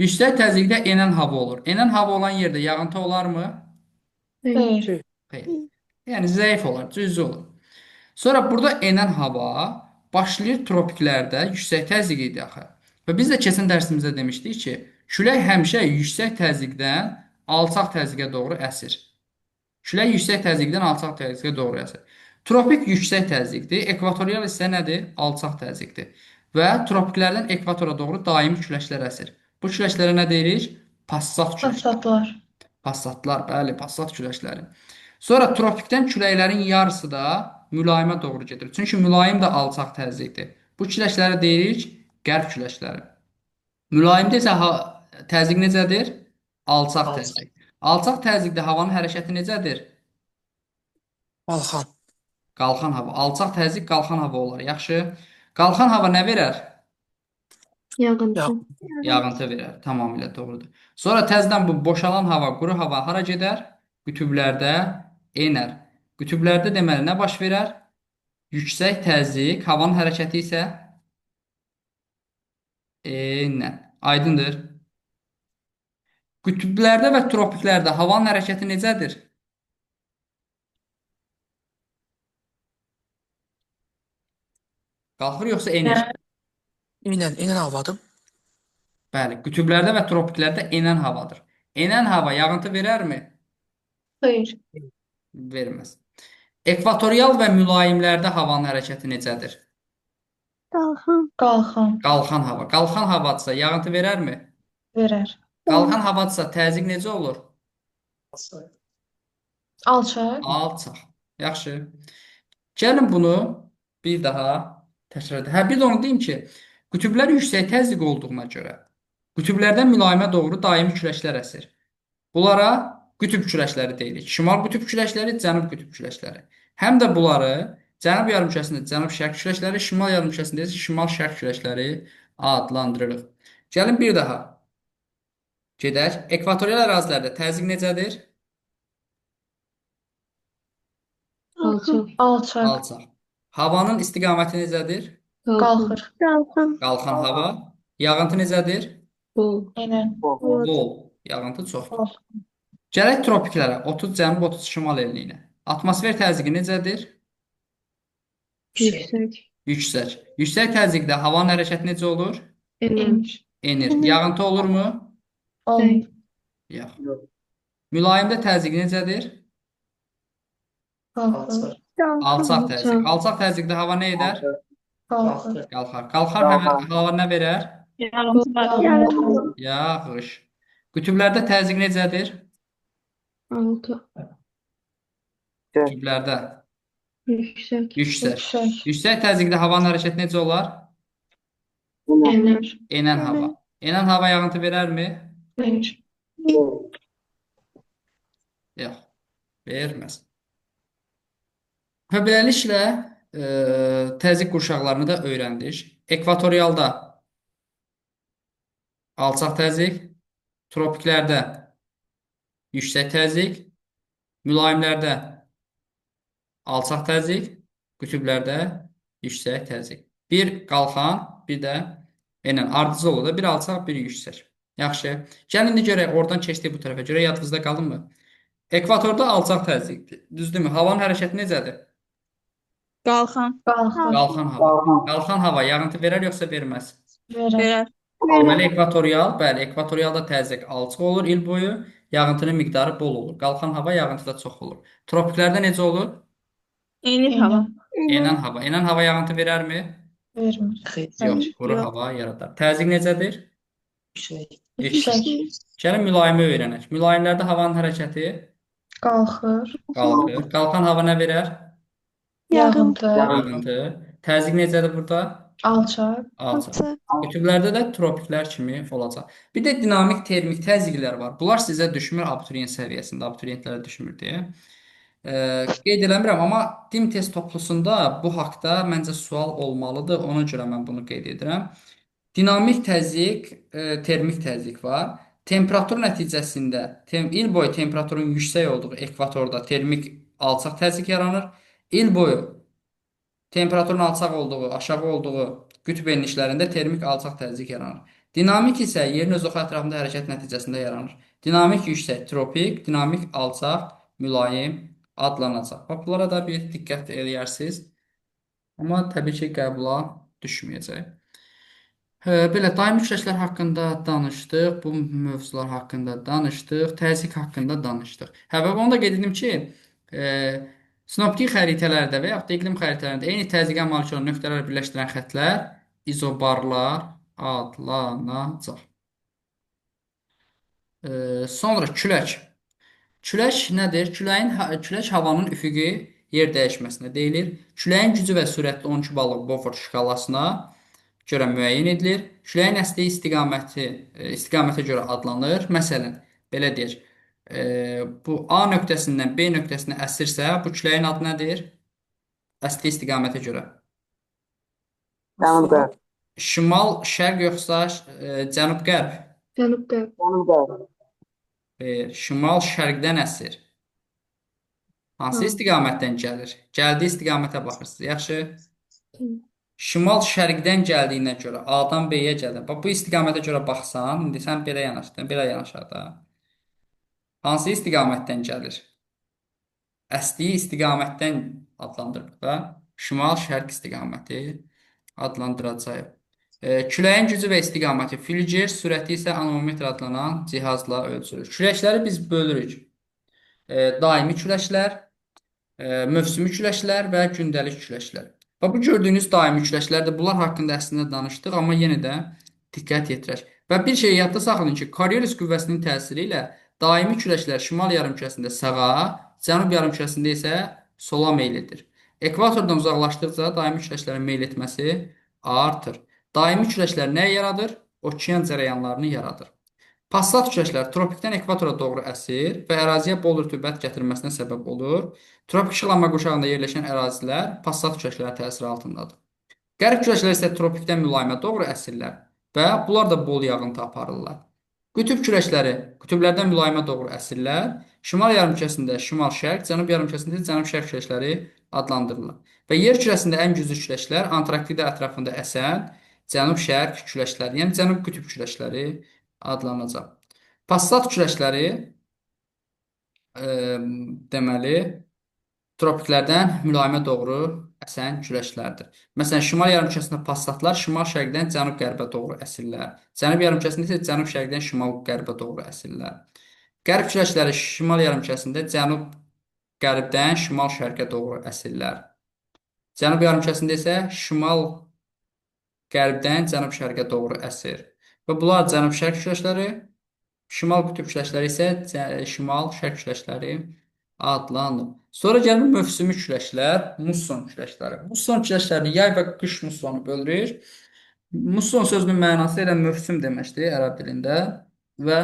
Yüksək təzyiqdə enən hava olur. Enən hava olan yerdə yağıntı olarmı? Hayır. Şey, Xeyr. Yəni zəif olar, cüzi olur. Sonra burada enən hava başlayır tropiklərdə yüksək təzyiq idi axı. Və biz də keçən dərsimizdə demişdik ki, külək həmişə yüksək təzyiqdən alçaq təzyiqə doğru əsir. Külək yüksək təzyiqdən alçaq təzyiqə doğru əsir. Tropik yüksək təzyiqdir, ekvatorial isə nədir? Alçaq təzyiqdir. Və tropiklərdən ekvatora doğru daimi küləklər əsir. Bu küləklərə nə deyirik? Passat küləkləri. Passatlar. Passatlar, bəli, passat küləkləri. Sonra tropikdən küləklərin yarısı da mülayimə doğru gedir. Çünki mülayim də alçaq təzyiqdir. Bu küləklərə deyirik qərb küləkləri. Mülayimdə isə təzyiq necədir? Alçaq təzyiq. Alçaq təzyiqdə havanın hərəkəti necədir? qalxan. Qalxan hava. Alçaq təzyiq qalxan hava olar. Yaxşı. Qalxan hava nə verər? Yağıntı. Yağıntı verər. Tamamilə doğrudur. Sonra təzədən bu boşalan hava, quru hava hara gedər? Qütblərdə enər. Qütblərdə deməli nə baş verər? Yüksək təzyiq, havanın hərəkəti isə enər. Aydındır. Qütblərdə və tropiklərdə havanın hərəkəti necədir? Qalxır yoxsa enir? Enən havadır. Bəli, qütblərdə və tropiklərdə enən havadır. Enən hava yağıntı verərmi? Hayır. Verməz. Ekvatorial və mülayimlərdə havanın hərəkəti necədir? Qalxan. Qalxan. Qalxan hava. Qalxan havadırsa yağıntı verərmi? Verər. Qalxan havadırsa təzyiq necə olur? Alçaq. Alçaq. Yaxşı. Gəlin bunu bir daha təkrar edək. Bir də onu deyim ki, qütblər yüksək təzyiq olduğuna görə qütblərdən mülayimə doğru daimi küləklər əsir. Bunlara qütb küləkləri deyirik. Şimal qütb küləkləri, cənub qütb küləkləri. Həm də bunları cənub yarımkürəsində cənub-şərq küləkləri, şimal yarımkürəsində isə şimal-şərq küləkləri adlandırırıq. Gəlin bir daha gedək. Ekvatorial ərazilərdə təzyiq necədir? Alçaq. Alçaq. Alçaq. Havanın istiqaməti necədir? Qalxır. Qalxan. Qalxan hava. Yağıntı necədir? Bol. Enən. Bol. Yağıntı çoxdur. Bol. Gələk tropiklərə. 30 cənub, 30 şimal enliyinə. Atmosfer təzyiqi necədir? Yüksək. Yüksək. Yüksək təzyiqdə havanın hərəkəti necə olur? Enir. Enir. Yağıntı olurmu? Olmur. Yox. Mülayimdə təzyiq necədir? Qalxır. Alçaq təzyiq. Alçaq təzyiqdə hava nə edər? Qalxır. Qalxar. Qalxar hava nə verər? Yağıntı var. Yağmur. Yağış. Qütblərdə təzyiq necədir? Altı. Qütblərdə Yüksək. yüksək. Yüksək. Yüksək təzyiqdə havanın hərəkəti necə olar? Enir. Enən hava. Enən hava yağıntı verərmi? Verir. Yox. Verməz. Və beləliklə təzyiq qurşaqlarını da öyrəndik. Ekvatorialda alçaq təzyiq, tropiklərdə yüksək təzyiq, mülayimlərdə alçaq təzyiq, qütblərdə yüksək təzyiq. Bir qalxan, bir də enən ardıcıl olur da, bir alçaq, bir yüksək. Yaxşı. Gəlin indi görək, oradan keçdik bu tərəfə görə, yadınızda qaldınmı? Ekvatorda alçaq təzyiqdir. Düzdürmü? Havanın hərəkəti necədir? Qalxan. Qalxır. Qalxan hava. Qalxan hava yağıntı verər yoxsa verməz? Verər. Verər. Deməli ekvatorial, bəli, ekvatorialda təzyiq alçaq olur il boyu, yağıntının miqdarı bol olur. Qalxan hava yağıntıda çox olur. Tropiklərdə necə olur? Enir hava. Enən hava. Enən hava yağıntı verərmi? Vermir. Yox, quru hava yaradar. Təzyiq necədir? Yüksək. Gəlin mülayimə öyrənək. Mülayimlərdə havanın hərəkəti Qalxır. qalxır. Qalxan hava nə verər? Yağıntı. Yağıntı. Təzyiq necədir burada? Alçaq. Alçaq. Qütblərdə də tropiklər kimi olacaq. Bir də dinamik termik təzyiqlər var. Bunlar sizə düşmür abituriyent səviyyəsində, abituriyentlərə düşmür deyə. Qeyd eləmirəm, amma DIM test toplusunda bu haqda məncə sual olmalıdır. Ona görə mən bunu qeyd edirəm. Dinamik təzyiq, termik təzyiq var. Temperatur nəticəsində il boyu temperaturun yüksək olduğu ekvatorda termik alçaq təzyiq yaranır. İl boyu temperaturun alçaq olduğu, aşağı olduğu qütb enliklərində termik alçaq təzyiq yaranır. Dinamik isə yerin öz oxu ətrafında hərəkət nəticəsində yaranır. Dinamik yüksək tropik, dinamik alçaq, mülayim adlanacaq. Bax, bunlara da bir diqqət eləyərsiniz. Amma təbii ki, qəbula düşməyəcək. Belə daimi küləklər haqqında danışdıq, bu mövzular haqqında danışdıq, təzyiq haqqında danışdıq. Və onu da qeyd edim ki, sinoptik xəritələrdə və yaxud da iqlim xəritələrində eyni təzyiqə malik olan nöqtələr birləşdirən xəttlər izobarlar adlanacaq. Sonra külək. Külək nədir? Külək havanın üfüqi yer dəyişməsinə deyilir. Küləyin gücü və sürəti 12 ballıq Beaufort şkalasına görə müəyyən edilir. Küləyin əsdiyi istiqamətə görə adlanır. Məsələn, belə deyək, bu A nöqtəsindən B nöqtəsinə əsirsə, bu küləyin adı nədir? Əsdiyi istiqamətə görə. Cənub-qərb. Şimal, şərq yoxsa cənub-qərb? Cənub-qərb. Şimal şərqdən əsir. Hansı istiqamətdən gəlir? Gəldiyi istiqamətə baxırsınız. Yaxşı. Şimal şərqdən gəldiyinə görə A-dan B-yə gəlir. Bax bu istiqamətə görə baxsan, indi sən belə yanaşdın, belə yanaşar da. Hansı istiqamətdən gəlir? Əsdiyi istiqamətdən adlandırılır da. Şimal-şərq istiqaməti adlandıracağıq. Küləyin gücü və istiqaməti filger, sürəti isə anemometr adlanan cihazla ölçülür. Küləkləri biz bölürük. Daimi küləklər, mövsümi küləklər və gündəlik küləklər. Və bu gördüyünüz daimi küləklərdir. Bunlar haqqında əslində danışdıq, amma yenə də diqqət yetirək. Və bir şey yadda saxlayın ki, Coriolis qüvvəsinin təsiri ilə daimi küləklər şimal yarımkürəsində sağa, cənub yarımkürəsində isə sola meyl edir. Ekvatordan uzaqlaşdıqca daimi küləklərin meyl etməsi artır. Daimi küləklər nə yaradır? Okean cərəyanlarını yaradır. Passat küləklər tropikdən ekvatora doğru əsir və əraziyə bol rütubət gətirməsinə səbəb olur. Tropik işıqlanma qurşağında yerləşən ərazilər passat küləkləri təsiri altındadır. Qərb küləkləri isə tropikdən mülayimə doğru əsirlər və bunlar da bol yağıntı aparırlar. Qütb küləkləri qütblərdən mülayimə doğru əsirlər. Şimal yarımkürəsində şimal-şərq, cənub yarımkürəsində cənub-şərq küləkləri adlandırılır. Və yer kürəsində ən güclü küləklər Antarktida ətrafında əsən cənub-şərq küləkləri, yəni cənub qütb küləkləri adlanacaq. Passat küləkləri deməli tropiklərdən mülayimə doğru əsən küləklərdir. Məsələn, şimal yarımkürəsində passatlar şimal-şərqdən cənub-qərbə doğru əsirlər. Cənub yarımkürəsində isə cənub-şərqdən şimal-qərbə doğru əsirlər. Qərb küləkləri şimal yarımkürəsində cənub-qərbdən şimal-şərqə doğru əsirlər. Cənub yarımkürəsində isə şimal-qərbdən cənub-şərqə doğru əsir. Və bunlar cənub-şərq küləkləri, şimal qütb küləkləri isə şimal-şərq küləkləri adlanır. Sonra gəlir mövsümi küləklər, musson küləkləri. Musson küləklərini yay və qış mussonu bölürük. Musson sözünün mənası elə mövsüm deməkdir ərəb dilində və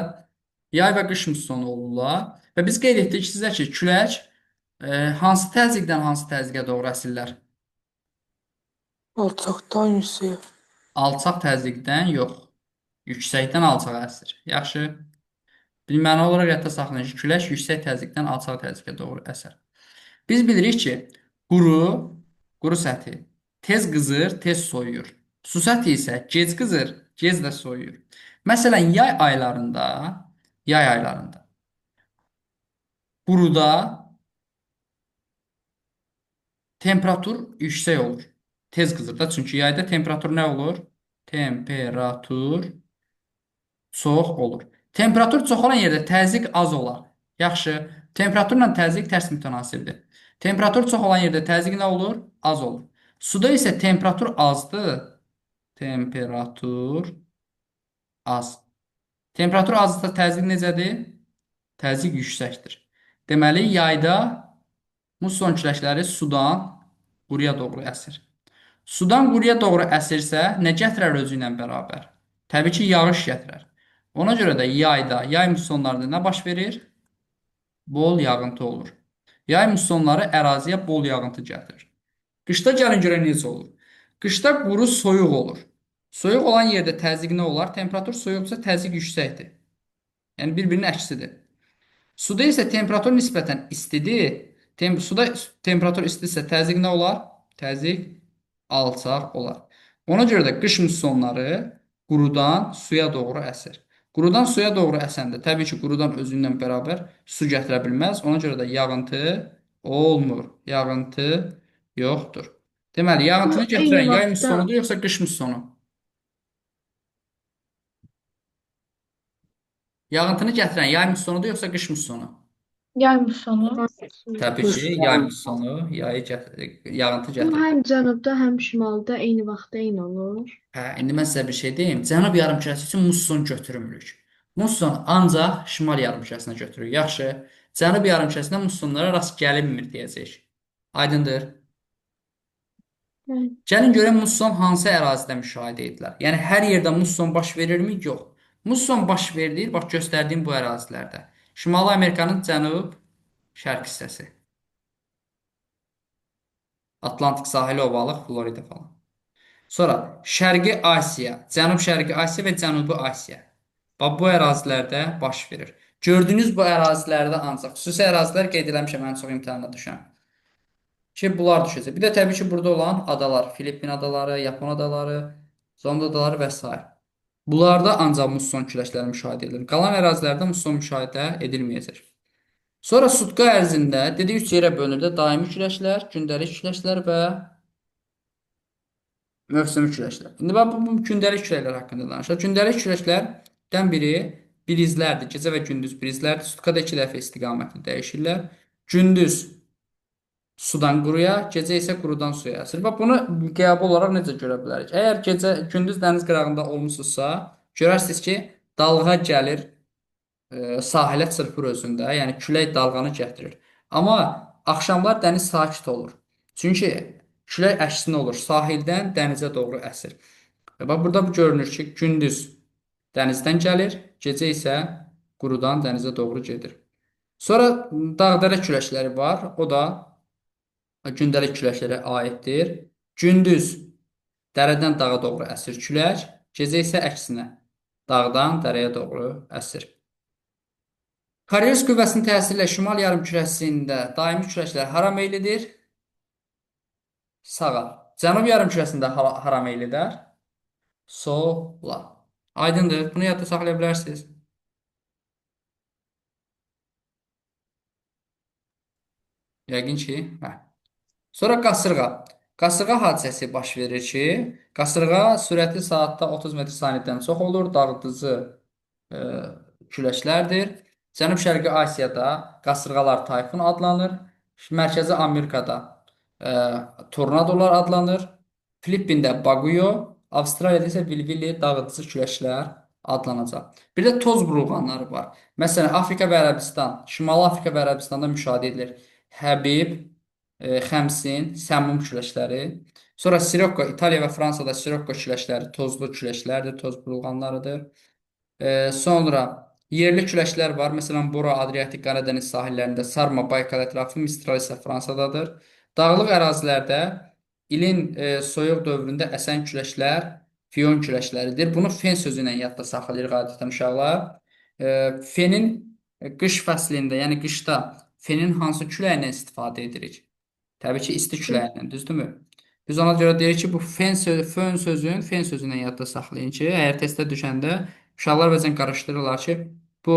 yay və qış mussonu olurlar. Və biz qeyd etdik sizə ki, külək hansı təzyiqdən hansı təzyiqə doğru əsirlər? Alçaqdan yüksəyə. Alçaq təzyiqdən yox, yüksəkdən alçağa əsir. Yaxşı. Bilməli olaraq yadda saxlayın ki, külək yüksək təzyiqdən alçaq təzyiqə doğru əsər. Biz bilirik ki, quru səthi tez qızır, tez soyuyur. Su səthi isə gec qızır, gec də soyuyur. Məsələn, yay aylarında quruda temperatur yüksək olur. Tez qızır da, çünki yayda temperatur nə olur? Temperatur çox olur. Temperatur çox olan yerdə təzyiq az olar. Yaxşı, temperaturla təzyiq tərs mütənasibdir. Temperatur çox olan yerdə təzyiq nə olur? Az olur. Suda isə temperatur azdır. Temperatur az. Temperatur azsa təzyiq necədir? Təzyiq yüksəkdir. Deməli, yayda musson küləkləri sudan quruya doğru əsir. Sudan quruya doğru əsirsə, nə gətirər özü ilə bərabər? Təbii ki, yağış gətirər. Ona görə də yayda, yay mussonlarında nə baş verir? Bol yağıntı olur. Yay mussonları əraziyə bol yağıntı gətirir. Qışda gəlin görə necə olur? Qışda quru soyuq olur. Soyuq olan yerdə təzyiq nə olar? Temperatur soyuqsa təzyiq yüksəkdir. Yəni bir-birinin əksidir. Suda isə temperatur nisbətən istidir. Suda temperatur istidirsə təzyiq nə olar? Təzyiq alçaq olar. Ona görə də qış mussonları qurudan suya doğru əsir. Qurudan suya doğru əsəndə təbii ki, qurudan özü ilə bərabər su gətirə bilməz. Ona görə də yağıntı olmur. Yağıntı yoxdur. Deməli, yağıntını gətirən yay mussonudur, yoxsa qış mussonu? Yağıntını gətirən yay mussonudur, yoxsa qış mussonu? Yay mussonu. Təbii ki, yay mussonu yağıntı gətirir. Amma həm cənubda, həm şimalda eyni vaxtda eyni olur. İndi mən sizə bir şey deyim. Cənub yarımkürəsi üçün musson götürmürük. Musson ancaq şimal yarımkürəsinə götürürük. Yaxşı. Cənub yarımkürəsində mussonlara rast gəlinmir deyəcək. Aydındır? Gəlin görək musson hansı ərazidə müşahidə edilir? Yəni hər yerdə musson baş verirmi? Yox. Musson baş verir, bax göstərdiyim bu ərazilərdə. Şimali Amerikanın cənub-şərq hissəsi. Atlantik sahili ovalı, Florida falan. Sonra Şərqi Asiya, Cənub-Şərqi Asiya və Cənubi Asiya. Bax bu ərazilərdə baş verir. Gördüyünüz bu ərazilərdə ancaq xüsusi ərazilər qeyd eləmişəm ən çox imtahana düşən ki, bunlar düşəcək. Bir də təbii ki, burada olan adalar, Filippin adaları, Yapon adaları, Zond adaları və s. Bunlarda ancaq musson küləkləri müşahidə edilir. Qalan ərazilərdə musson müşahidə edilməyəcək. Sonra sutka ərzində dedik 3 yerə bölünür. Daimi küləklər, gündəlik küləklər və mövsümi küləklər. İndi bax bu gündəlik küləklər haqqında danışaq. Gündəlik küləklərdən biri brizlərdir. Gecə və gündüz brizlərdir. Sutkada 2 dəfə istiqamətini dəyişirlər. Gündüz sudan quruya, gecə isə qurudan suya əsir. Bax bunu qəbul olaraq necə görə bilərik? Əgər gecə gündüz dəniz qırağında olmusunuzsa, görərsiniz ki, dalğa gəlir, sahilə çırpır özündə, yəni külək dalğanı gətirir. Amma axşamlar dəniz sakit olur. Çünki külək əksinə olur. Sahildən dənizə doğru əsir. Və bax burada bu görünür ki, gündüz dənizdən gəlir, gecə isə qurudan dənizə doğru gedir. Sonra dağ-dərə küləkləri var. O da gündəlik küləklərə aiddir. Gündüz dərədən dağa doğru əsir külək, gecə isə əksinə dağdan dərəyə doğru əsir. Koriolis qüvvəsinin təsiri ilə şimal yarımkürəsində daimi küləklər hara meylidir? Sağa. Cənub yarımkürəsində hara meylidir? Sola. Aydındır. Bunu yadda saxlaya bilərsiniz. Yəqin ki, hə. Sonra qasırğa. Qasırğa hadisəsi baş verir ki, qasırğa sürəti saatda 30 metr/saniyədən çox olur, dağıdıcı küləklərdir. Cənub-Şərqi Asiyada qasırğalar tayfun adlanır. Mərkəzi Amerikada tornadolar adlanır. Filippində Baguyo, Avstraliyada isə Vilvili dağıdıcı küləklər adlanacaq. Bir də toz burulğanları var. Məsələn, Afrika və Ərəbistan, Şimali Afrika və Ərəbistanda müşahidə edilir. Həbib, Xəmsin, Səmmum küləkləri. Sonra Sirokko, İtaliya və Fransada Sirokko küləkləri tozlu küləklərdir, toz burulğanlarıdır. Sonra yerli küləklər var. Məsələn, Bora, Adriatik, Qaradəniz sahillərində, Sarma, Baykal ətrafı, Mistral isə Fransadadır. Dağlıq ərazilərdə ilin soyuq dövründə əsən küləklər fiyon küləkləridir. Bunu fen sözü ilə yadda saxlayırıq adətən uşaqlar. Fenin qış fəslində, yəni qışda fenin hansı küləyindən istifadə edirik? Təbii ki, isti küləyindən, düzdürmü? Biz ona görə deyirik ki, bu fön sözünü yadda saxlayın ki, əgər testə düşəndə uşaqlar bəzən qarışdırırlar ki, bu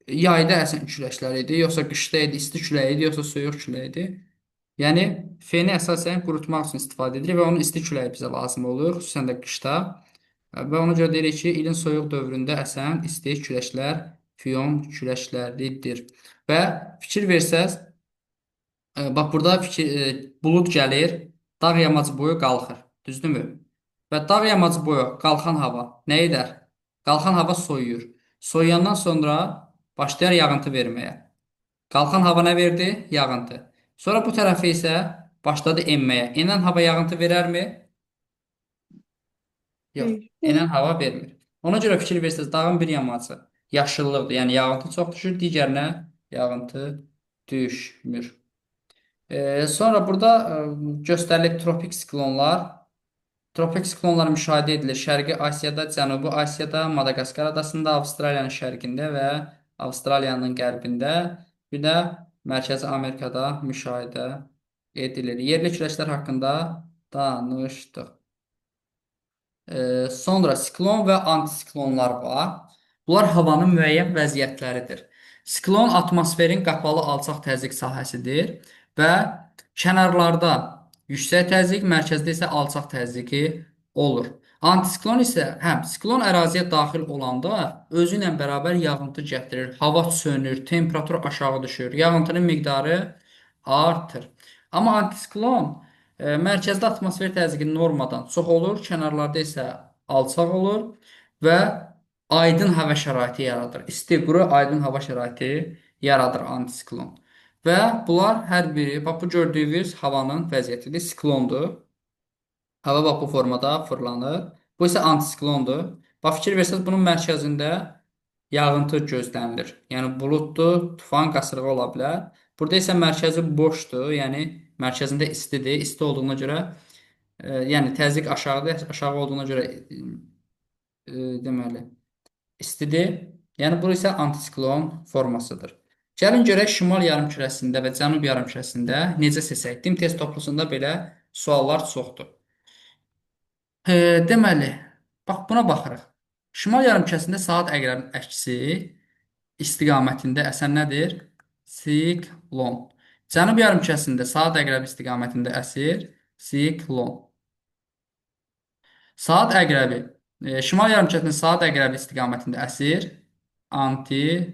yayda əsən küləklər idi, yoxsa qışda idi, isti külək idi, yoxsa soyuq külək idi. Yəni, feni əsasən qurutmaq üçün istifadə edirik və onun isti küləyi bizə lazım olur, xüsusən də qışda. Və ona görə deyirik ki, ilin soyuq dövründə əsən isti küləklər fiyon küləkləridir. Və fikir versəz, bax burada bulud gəlir, dağ yamacı boyu qalxır, düzdürmü? Və dağ yamacı boyu qalxan hava nə edər? Qalxan hava soyuyur. Soyuyandan sonra başlayar yağıntı verməyə. Qalxan hava nə verdi? Yağıntı. Sonra bu tərəfi isə başladı enməyə. Enən hava yağıntı verərmi? Yox, enən hava vermir. Ona görə fikir verirsiniz, dağın bir yamacı yaşıllıqdır, yəni yağıntı çox düşür, digərinə yağıntı düşmür. Sonra burada göstərilir tropik siklonlar. Tropik siklonlar müşahidə edilir Şərqi Asiyada, Cənubi Asiyada, Madagaskar adasında, Avstraliyanın şərqində və Avstraliyanın qərbində, bir də Mərkəzi Amerikada müşahidə edilir. Yerli küləklər haqqında danışdıq. Sonra siklon və antisiklonlar var. Bunlar havanın müəyyən vəziyyətləridir. Siklon atmosferin qapalı alçaq təzyiq sahəsidir və kənarlarda yüksək təzyiq, mərkəzdə isə alçaq təzyiqi olur. Antisiklon isə siklon əraziyə daxil olanda özü ilə bərabər yağıntı gətirir. Hava sönür, temperatur aşağı düşür, yağıntının miqdarı artır. Amma antisiklon mərkəzdə atmosfer təzyiqi normadan çox olur, kənarlarda isə alçaq olur və aydın hava şəraiti yaradır. İsti, quru, aydın hava şəraiti yaradır antisiklon. Və bunlar hər biri, bax bu gördüyünüz havanın vəziyyətidir, siklondur. Hava bax bu formada fırlanır. Bu isə antisiklondur. Bax fikir versəz, bunun mərkəzində yağıntı gözlənilir. Yəni buluddur, tufan, qasırğa ola bilər. Burada isə mərkəzi boşdur, yəni mərkəzində istidir. İsti olduğuna görə, yəni təzyiq aşağıdır, aşağı olduğuna görə deməli istidir. Yəni bu isə antisiklon formasıdır. Gəlin görək şimal yarımkürəsində və cənub yarımkürəsində necə seçək. DİM test toplusunda belə suallar çoxdur. Deməli, bax buna baxırıq. Şimal yarımkürəsində saat əqrəbinin əksi istiqamətində əsən nədir? Siklon. Cənub yarımkürəsində saat əqrəbi istiqamətində əsir siklon. Saat əqrəbi, şimal yarımkürəsində saat əqrəbi istiqamətində əsir antisiklon.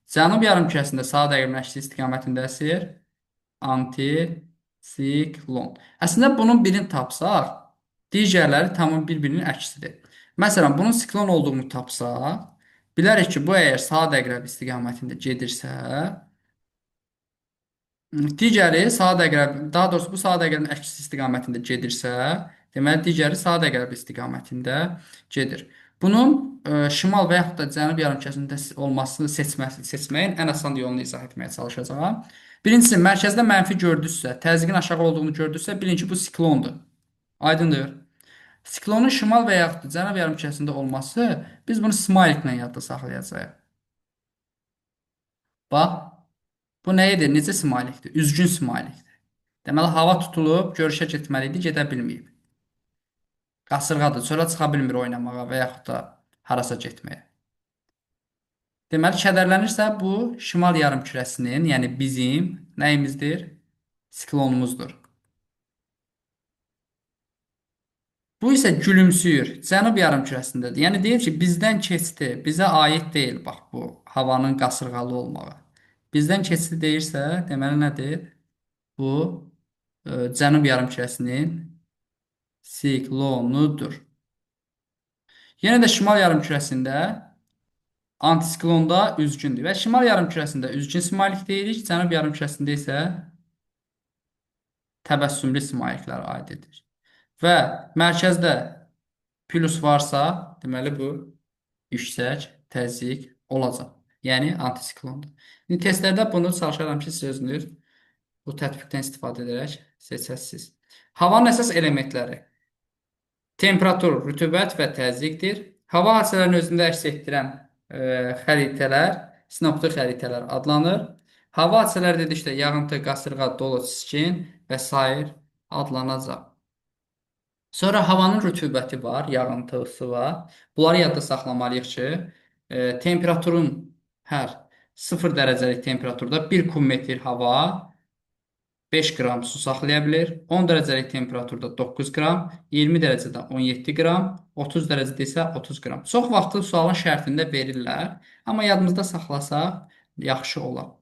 Cənub yarımkürəsində saat əqrəbinin əksi istiqamətində əsir antisiklon. Əslində bunun birini tapsaq, digərləri tamam bir-birinin əksidir. Məsələn, bunun siklon olduğunu tapsaq, bilərik ki, bu əgər saat əqrəbi istiqamətində gedirsə, digəri saat əqrəbi, daha doğrusu bu saat əqrəbinin əksi istiqamətində gedirsə, deməli digəri saat əqrəbi istiqamətində gedir. Bunun şimal və yaxud da cənub yarımkürəsində olmasını seçməyin ən asan yolunu izah etməyə çalışacağam. Birincisi, mərkəzdə mənfi gördünüzsə, təzyiqin aşağı olduğunu gördünüzsə, bilin ki, bu siklondur. Aydındır. Siklonun şimal və yaxud da cənub yarımkürəsində olması, biz bunu smailiklə yadda saxlayacağıq. Bax, bu nə edir? Necə smailikdir? Üzgün smailikdir. Deməli, hava tutulub, görüşə getməli idi, gedə bilməyib. Qasırğadır, çölə çıxa bilmir oynamağa və yaxud da harasa getməyə. Deməli, kədərlənirsə, bu şimal yarımkürəsinin, yəni bizim nəyimizdir? Siklonumuzdur. Bu isə gülümsüyür, cənub yarımkürəsindədir. Yəni deyir ki, bizdən keçdi, bizə aid deyil, bax bu havanın qasırğalı olmağı. Bizdən keçdi deyirsə, deməli nədir? Bu cənub yarımkürəsinin siklonudur. Yenə də şimal yarımkürəsində antisiklonda üzgündür. Və şimal yarımkürəsində üzgün smailik deyirik, cənub yarımkürəsində isə təbəssümlü smailiklər aid edilir. Və mərkəzdə plus varsa, deməli bu yüksək təzyiq olacaq. Yəni antisiklondur. İndi testlərdə bunu çalışaram ki, siz özünüz bu tətbiqdən istifadə edərək seçəsiniz. Havanın əsas elementləri temperatur, rütubət və təzyiqdir. Hava hadisələrini özündə əks etdirən xəritələr sinoptik xəritələr adlanır. Hava hadisələri dedikdə yağıntı, qasırğa, dolu, çiskin və sair adlanacaq. Sonra havanın rütubəti var, yağıntısı var. Bunları yadda saxlamalıyıq ki, temperaturun hər 0 dərəcəlik temperaturda 1 kub metr hava 5 qram su saxlaya bilir. 10 dərəcəlik temperaturda 9 qram, 20 dərəcədə 17 qram, 30 dərəcədə isə 30 qram. Çox vaxtı sualın şərtində verirlər, amma yadımızda saxlasaq yaxşı olar.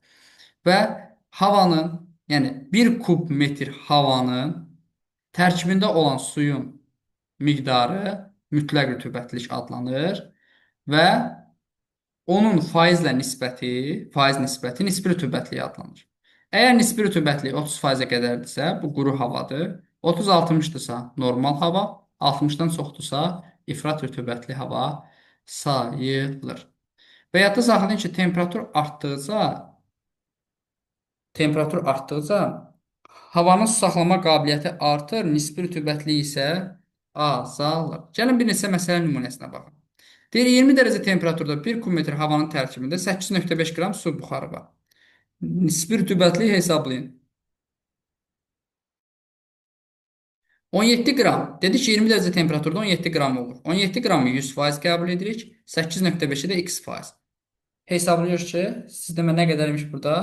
Və havanın, yəni 1 kub metr havanın tərkibində olan suyun miqdarı mütləq rütubətlilik adlanır və onun faiz nisbəti nisbi rütubətliyə adlanır. Əgər nisbi rütubətlik 30%-ə qədərdirsə, bu quru havadır. 30-60-dırsa normal hava, 60-dan çoxdursa ifrat rütubətli hava sayılır. Və yadda saxlayın ki, temperatur artdıqca havanın su saxlama qabiliyyəti artır, nisbi rütubətliyi isə azalır. Gəlin bir neçə məsələ nümunəsinə baxın. Deyir, 20 dərəcə temperaturda 1 kub metr havanın tərkibində 8.5 qram su buxarı var. Nisbi rütubətliyi hesablayın. 17 qram. Dedik ki, 20 dərəcə temperaturda 17 qram olur. 17 qramı 100% qəbul edirik. 8.5-i də x%. Hesablayırıq ki, siz demə nə qədər imiş burada?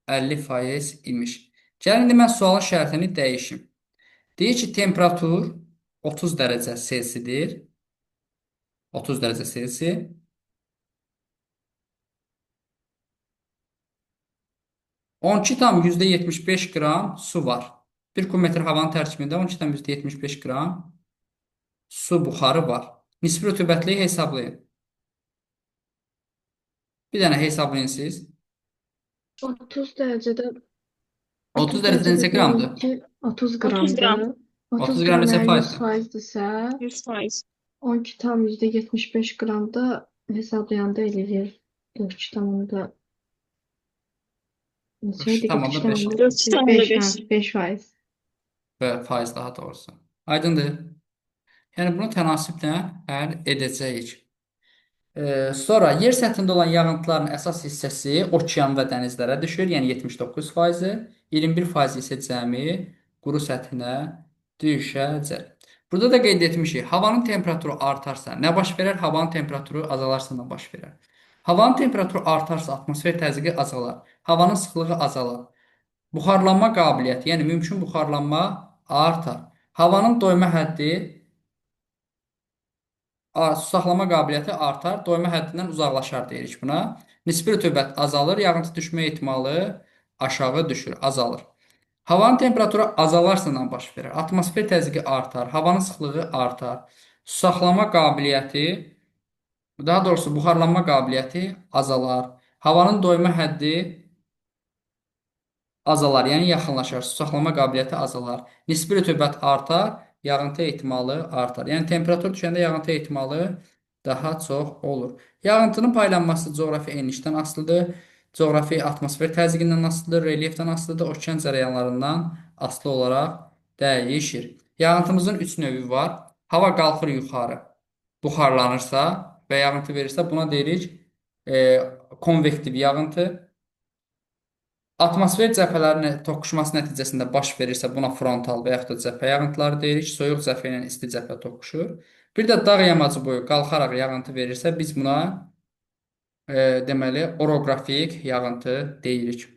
50% imiş. Gəlin indi mən sualın şərtini dəyişim. Deyir ki, temperatur 30 dərəcə Selsidir. 30 dərəcə Selsi. 12,75 qram su var. 1 kub metr havanın tərkibində 12,75 qram su buxarı var. Nisbi rütubətliyi hesablayın. Bir dənə hesablayın siz. 30 dərəcədə 30 dərəcədə neçə qramdır? 30 30 qram. qramdır. 30 qram neçə faizdir? 100%-dirsə 100%. 12,75 qramda hesablayanda eləyir 4,5 neçəydi? 4,5. 4,5. 5%. Və faiz daha doğrusu. Aydındır. Yəni bunu tənasiblə həll edəcəyik. Sonra yer səthində olan yağıntıların əsas hissəsi okean və dənizlərə düşür, yəni 79%, 21% isə cəmi quru səthinə düşəcək. Burada da qeyd etmişik, havanın temperaturu artarsa nə baş verər? Havanın temperaturu azalarsa nə baş verər? Havanın temperaturu artarsa atmosfer təzyiqi azalar, havanın sıxlığı azalar, buxarlanma qabiliyyəti, yəni mümkün buxarlanma artar. Havanın doyma həddi su saxlama qabiliyyəti artar, doyma həddindən uzaqlaşar deyirik buna. Nisbi rütubət azalır, yağıntı düşmə ehtimalı aşağı düşür, azalır. Havanın temperaturu azalarsa nə baş verər? Atmosfer təzyiqi artar, havanın sıxlığı artar, su saxlama qabiliyyəti, daha doğrusu buxarlanma qabiliyyəti azalar. Havanın doyma həddi azalar, yəni yaxınlaşar, su saxlama qabiliyyəti azalar. Nisbi rütubət artar, yağıntı ehtimalı artar. Yəni temperatur düşəndə yağıntı ehtimalı daha çox olur. Yağıntının paylanması coğrafi enlikdən asılıdır, coğrafi atmosfer təzyiqindən asılıdır, relyefdən asılıdır, okean cərəyanlarından asılı olaraq dəyişir. Yağıntımızın 3 növü var. Hava qalxır yuxarı, buxarlanırsa və yağıntı verirsə buna deyirik konvektiv yağıntı. Atmosfer cəbhələrinin toqquşması nəticəsində baş verirsə buna frontal və yaxud da cəbhə yağıntıları deyirik. Soyuq cəbhə ilə isti cəbhə toqquşur. Bir də dağ yamacı boyu qalxaraq yağıntı verirsə biz buna deməli oroqrafik yağıntı deyirik.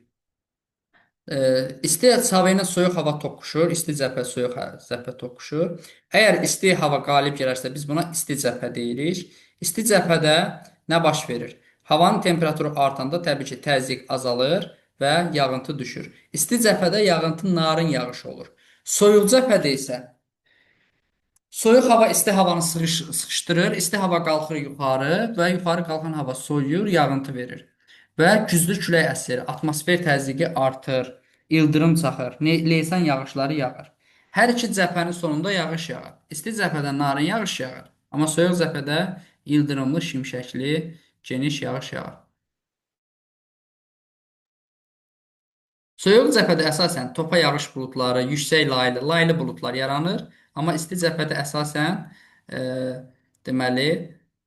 İsti hava ilə soyuq hava toqquşur, isti cəbhə, soyuq cəbhə toqquşur. Əgər isti hava qalib gələrsə biz buna isti cəbhə deyirik. İsti cəbhədə nə baş verir? Havanın temperaturu artanda təbii ki, təzyiq azalır və yağıntı düşür. İsti cəbhədə yağıntı narın yağışı olur. Soyuq cəbhədə isə soyuq hava isti havanı sıxışdırır, isti hava qalxır yuxarı və yuxarı qalxan hava soyuyur, yağıntı verir. Və güclü külək əsir, atmosfer təzyiqi artır, ildırım çaxır, leysan yağışları yağır. Hər iki cəbhənin sonunda yağış yağır. İsti cəbhədə narın yağış yağır, amma soyuq cəbhədə ildırımlı, şimşəkli, geniş yağış yağır. Soyuq cəbhədə əsasən topa yağış buludları, yüksək laylı buludlar yaranır. Amma isti cəbhədə əsasən deməli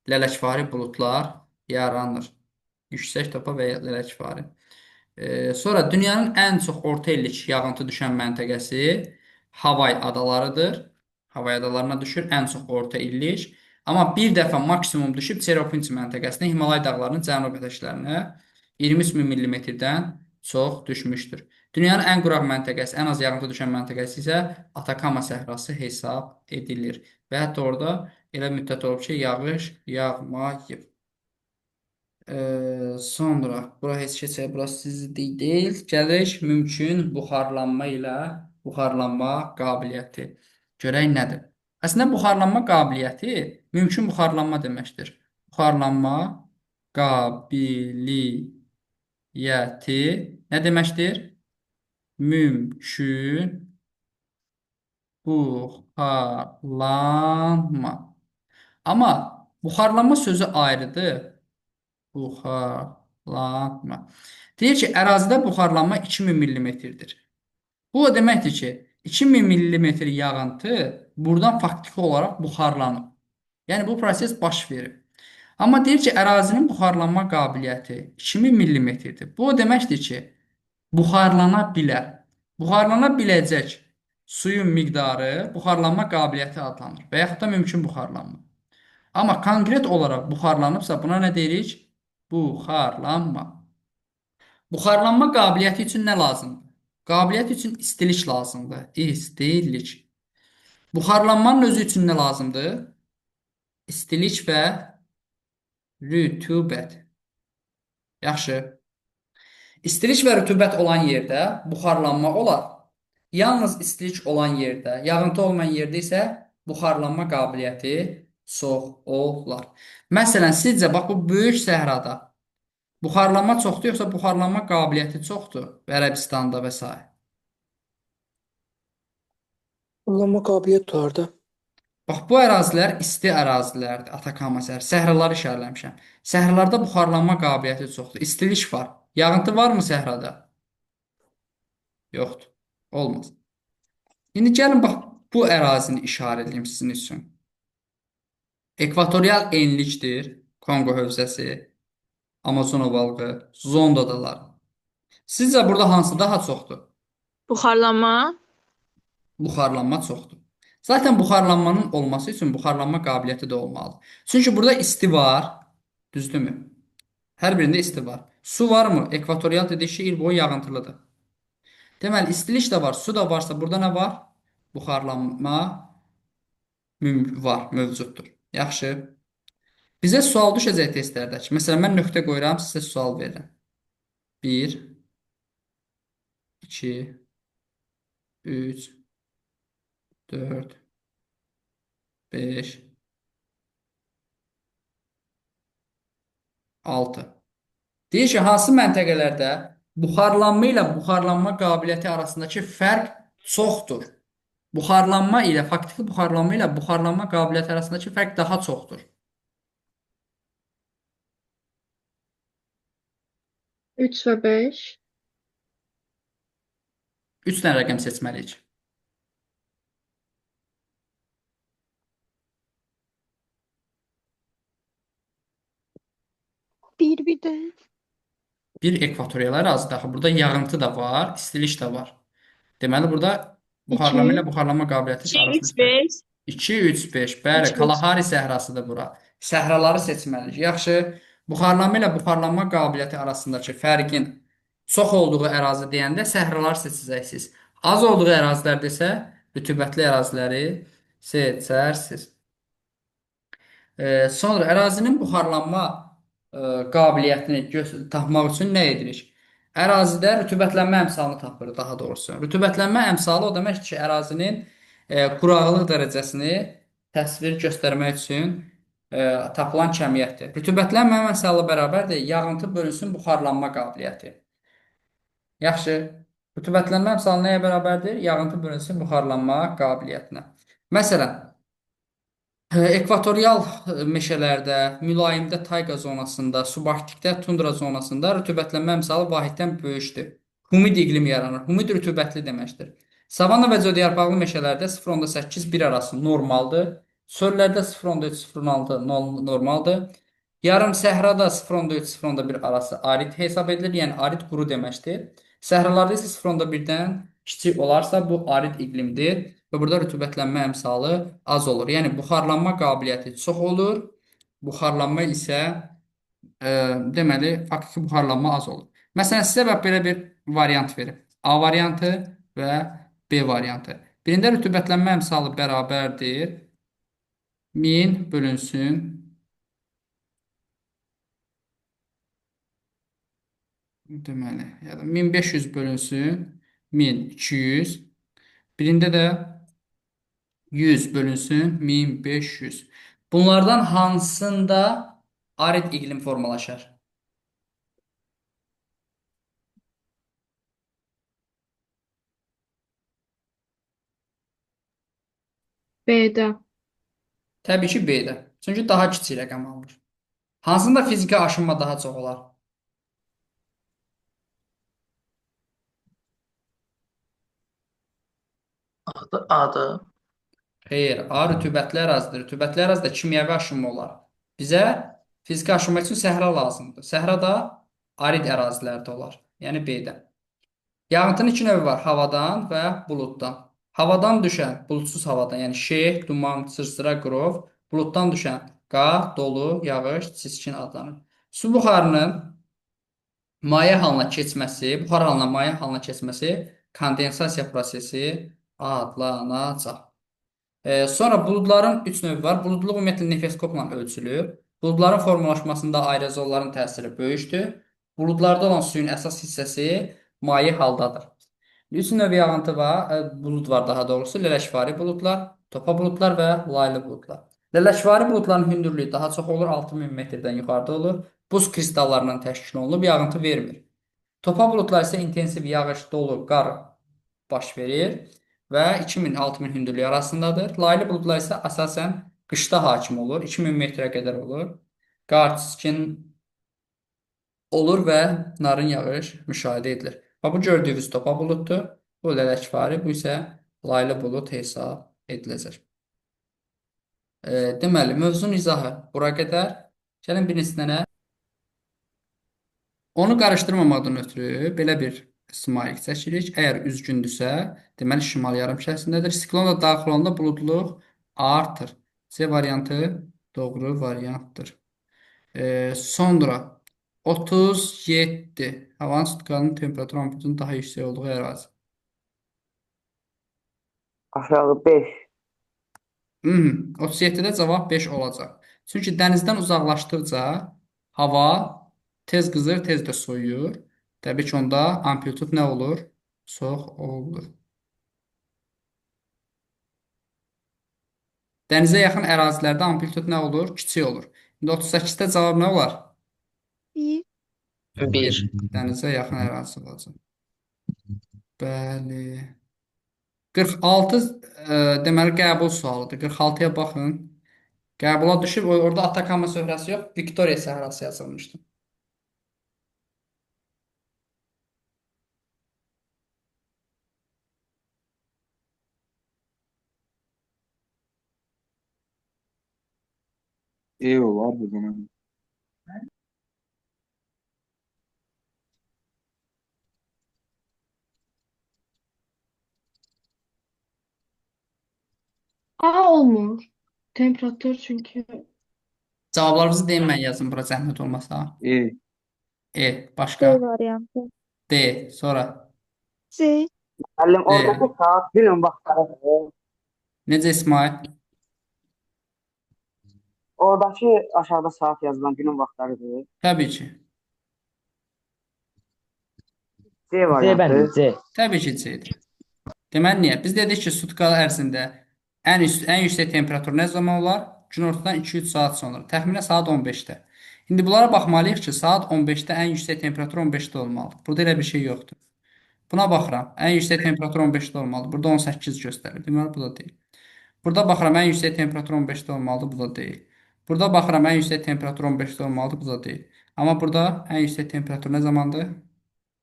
lələkvari buludlar yaranır. Yüksək topa və lələkvari. Sonra dünyanın ən çox orta illik yağıntı düşən məntəqəsi Havay adalarıdır. Havay adalarına düşür ən çox orta illik. Amma bir dəfə maksimum düşüb Çernobil məntəqəsinə, Himalay dağlarının cənub ətəklərinə 23 min millimetrdən çox düşmüşdür. Dünyanın ən quraq məntəqəsi, ən az yağıntı düşən məntəqəsi isə Atakama səhrası hesab edilir. Və hətta orada elə müddət olub ki, yağış yağmayıb. Sonra, bura heç keçək, burası sizdə deyil. Gəlirik mümkün buxarlanma ilə buxarlanma qabiliyyəti. Görək nədir? Əslində, buxarlanma qabiliyyəti mümkün buxarlanma deməkdir. Buxarlanma qabiliyyəti nə deməkdir? Mümkün buxarlanma. Amma buxarlanma sözü ayrıdır. Buxarlanma. Deyir ki, ərazidə buxarlanma 2000 millimetrdir. Bu o deməkdir ki, 2000 millimetr yağıntı buradan faktiki olaraq buxarlanıb. Yəni, bu proses baş verib. Amma deyir ki, ərazinin buxarlanma qabiliyyəti 2000 millimetrdir. Bu o deməkdir ki, buxarlana bilər. Buxarlana biləcək suyun miqdarı buxarlanma qabiliyyəti adlanır və yaxud da mümkün buxarlanma. Amma konkret olaraq buxarlanıbsa buna nə deyirik? Buxarlanma. Buxarlanma qabiliyyəti üçün nə lazımdır? Qabiliyyət üçün istilik lazımdır. İstilik. Buxarlanmanın özü üçün nə lazımdır? İstilik və rütubət. Yaxşı. İstilik və rütubət olan yerdə buxarlanma olar. Yalnız istilik olan yerdə, yağıntı olmayan yerdə isə buxarlanma qabiliyyəti çox olar. Məsələn, sizcə, bax, bu böyük səhrada buxarlanma çoxdur, yoxsa buxarlanma qabiliyyəti çoxdur Ərəbistanda və s. Buxarlanma qabiliyyət vardı. Bax, bu ərazilər isti ərazilərdir, Atakama səhər. Səhraları işarələmişəm. Səhralarda buxarlanma qabiliyyəti çoxdur. İstilik var. Yağıntı varmı səhrada? Yoxdur. Olmaz. İndi gəlin, bax, bu ərazini işarə edeyim sizin üçün. Ekvatorial enlikdir. Konqo hövzəsi, Amazon ovalığı, Zoнд adaları. Sizcə burada hansı daha çoxdur? Buxarlanma. Buxarlanma çoxdur. Zaten buxarlanmanın olması üçün buxarlanma qabiliyyəti də olmalıdır. Çünki burada isti var, düzdürmü? Hər birində isti var. Su varmı? Ekvatorial dedik ki, il boyu yağıntılıdır. Deməli, istilik də var, su da varsa burada nə var? Buxarlanma var, mövcuddur. Yaxşı. Bizə sual düşəcək testlərdəki. Məsələn, mən nöqtə qoyuram, sizə sual verirəm. 1, 2, 3, 4, 5, 6. Deyir ki, hansı məntəqələrdə buxarlanma ilə buxarlanma qabiliyyəti arasındakı fərq çoxdur? Buxarlanma ilə, faktiki buxarlanma ilə buxarlanma qabiliyyəti arasındakı fərq daha çoxdur. 3 və 5. 3 dənə rəqəm seçməliyik. Bir de. Bir ekvatorial ərazidə axı burada yağıntı da var, istilik də var. Deməli burada buxarlanma ilə buxarlanma qabiliyyəti 2, 3, arasında 5. 2, 3, 5. Bəli, 2, 3. Kalahari səhrasıdır bura. Səhraları seçməliyik. Yaxşı. Buxarlanma ilə buxarlanma qabiliyyəti arasındakı fərqin çox olduğu ərazi deyəndə səhraları seçəcəksiniz. Az olduğu ərazilərdə isə rütubətli əraziləri seçərsiniz. Sonra ərazinin buxarlanma qabiliyyətini tapmaq üçün nə edirik? Ərazidə rütubətlənmə əmsalını tapırıq daha doğrusu. Rütubətlənmə əmsalı o demək ki, ərazinin quraqlıq dərəcəsini təsvir göstərmək üçün tapılan kəmiyyətdir. Rütubətlənmə əmsalı bərabərdir yağıntı bölünsün buxarlanma qabiliyyəti. Yaxşı. Rütubətlənmə əmsalı nəyə bərabərdir? Yağıntı bölünsün buxarlanma qabiliyyətinə. Məsələn, ekvatorial meşələrdə, mülayimdə tayqa zonasında, subarktikdə tundra zonasında rütubətlənmə əmsalı vahiddən böyükdür. Humid iqlim yaranır. Humid rütubətli deməkdir. Savanna və cödyarpaqlı meşələrdə 0,8-1 arası normaldır. Çöllərdə 0,3-0,6 normaldır. Yarım səhrada 0,3-0,1 arası arid hesab edilir. Yəni arid quru deməkdir. Səhralarda isə 0,1-dən kiçik olarsa bu arid iqlimdir və burada rütubətlənmə əmsalı az olur. Yəni buxarlanma qabiliyyəti çox olur. Buxarlanma isə deməli faktiki buxarlanma az olur. Məsələn, sizə bax belə bir variant verim. A variantı və B variantı. Birində rütubətlənmə əmsalı bərabərdir 1000 bölünsün deməli, ya da 1500 bölünsün 1200. Birində də 100 bölünsün 1500. Bunlardan hansında arid iqlim formalaşar? B-də. Təbii ki, B-də. Çünki daha kiçik rəqəm alınır. Hansında fiziki aşınma daha çox olar? Adı. Xeyr, A rütubətli ərazidir. Rütubətli ərazidə kimyəvi aşınma olar. Bizə fiziki aşınma üçün səhra lazımdır. Səhra da arid ərazilərdə olar. Yəni B-də. Yağıntının iki növü var. Havadan və buluddan. Havadan düşən, buludsuz havadan, yəni şeh, duman, sırsıra, qrov, buluddan düşən qar, dolu, yağış, çiskin adlanır. Su buxarının maye halına keçməsi, buxar halına maye halına keçməsi kondensasiya prosesi adlanacaq. Sonra buludların üç növü var. Buludluq ümumiyyətlə nefroskopla ölçülür. Buludların formalaşmasında aerozolların təsiri böyükdür. Buludlarda olan suyun əsas hissəsi maye haldadır. Üç növ yağıntı var, bulud var daha doğrusu. Lələkvari buludlar, topa buludlar və laylı buludlar. Lələkvari buludların hündürlüyü daha çox olur, 6000 metrdən yuxarıda olur. Buz kristallarından təşkil olunub, yağıntı vermir. Topa buludlar isə intensiv yağış, dolu, qar baş verir və 2000-6000 hündürlüyü arasındadır. Laylı buludlar isə əsasən qışda hakim olur, 2000 metrə qədər olur. Qar, çiskin olur və narın yağış müşahidə edilir. Və bu gördüyünüz topa buluddur. Bu lələkvari, bu isə laylı bulud hesab ediləcək. Deməli, mövzunun izahı bura qədər. Gəlin birincisindən onu qarışdırmamaqdan ötürü belə bir smayk çəkirik. Əgər üzgündürsə, deməli şimal yarımkərəsindədir. Siklon da daxil olanda buludluq artır. C variantı doğru variantdır. Sonra 37. Havanın sütqanın temperatur amplitudunun daha yüksək olduğu ərazi. Aşağı 5. 37-də cavab 5 olacaq. Çünki dənizdən uzaqlaşdıqca hava tez qızır, tez də soyuyur. Təbii ki, onda amplitud nə olur? Çox olur. Dənizə yaxın ərazilərdə amplitud nə olur? Kiçik olur. İndi 38-də cavab nə olar? 1. 1. Dənizə yaxın ərazi olacaq. Bəli. 46 deməli qəbul sualıdır. 46-ya baxın. Qəbula düşüb orada Atakama söhrəsi yox, Viktoriya səhrası yazılmışdı. Eyvallah bu zaman. A olmur. Temperatur çünki Cavablarınızı deyin mən yazım bura zəhmət olmasa. E. Başqa? variantı. D. Sonra. C. Müəllim, D. oradakı saat günün vaxtlarıdır. Necə İsmail? Oradakı aşağıda saat yazılan günün vaxtlarıdır. Təbii ki. C variantı. C. Təbii ki C-dir. Deməli niyə? Biz dedik ki, sutka ərzində ən yüksək temperatur nə zaman olar? Günortadan 2-3 saat sonra. Təxminən saat 15-də. İndi bunlara baxmalıyıq ki, saat 15-də ən yüksək temperatur 15-də olmalıdır. Burada elə bir şey yoxdur. Buna baxıram. Ən yüksək temperatur 15-də olmalıdır. Burada 18 göstərir. Deməli bu da deyil. Burada baxıram ən yüksək temperatur 15-də olmalıdır. Bu da deyil. Burada baxıram ən yüksək temperatur 15-də olmalıdır. Bu da deyil. Amma burada ən yüksək temperatur nə zamandır?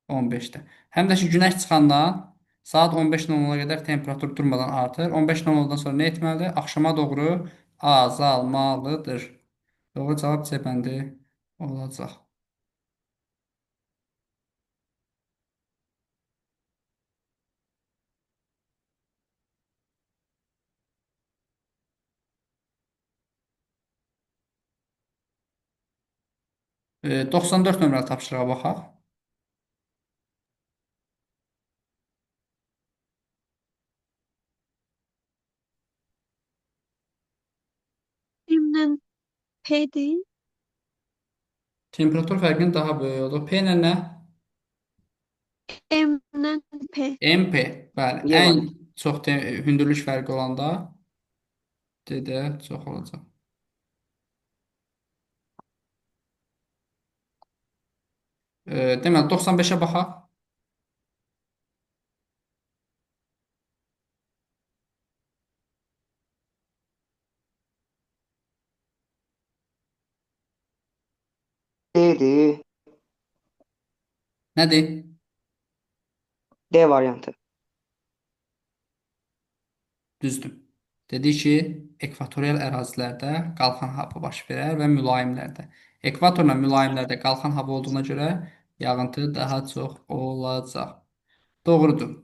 15-də. Həm də ki, günəş çıxandan saat 15:00-a qədər temperatur durmadan artır. 15:00-dan sonra nə etməlidir? Axşama doğru azalmalıdır. Doğru cavab C bəndi olacaq. E, 94 nömrəli tapşırığa baxaq. M-dən P-dir. Temperatur fərqinin daha böyük olur. P ilə nə? M-dən P. MP. Bəli. Niyə Ən var? çox hündürlük fərqi olanda D-də çox olacaq. Deməli 95-ə baxaq. D'dir. Nədir? D variantı. Düzdür. Dedi ki, ekvatorial ərazilərdə qalxan hava baş verər və mülayimlərdə. Ekvatorla mülayimlərdə qalxan hava olduğuna görə yağıntı daha çox olacaq. Doğrudur.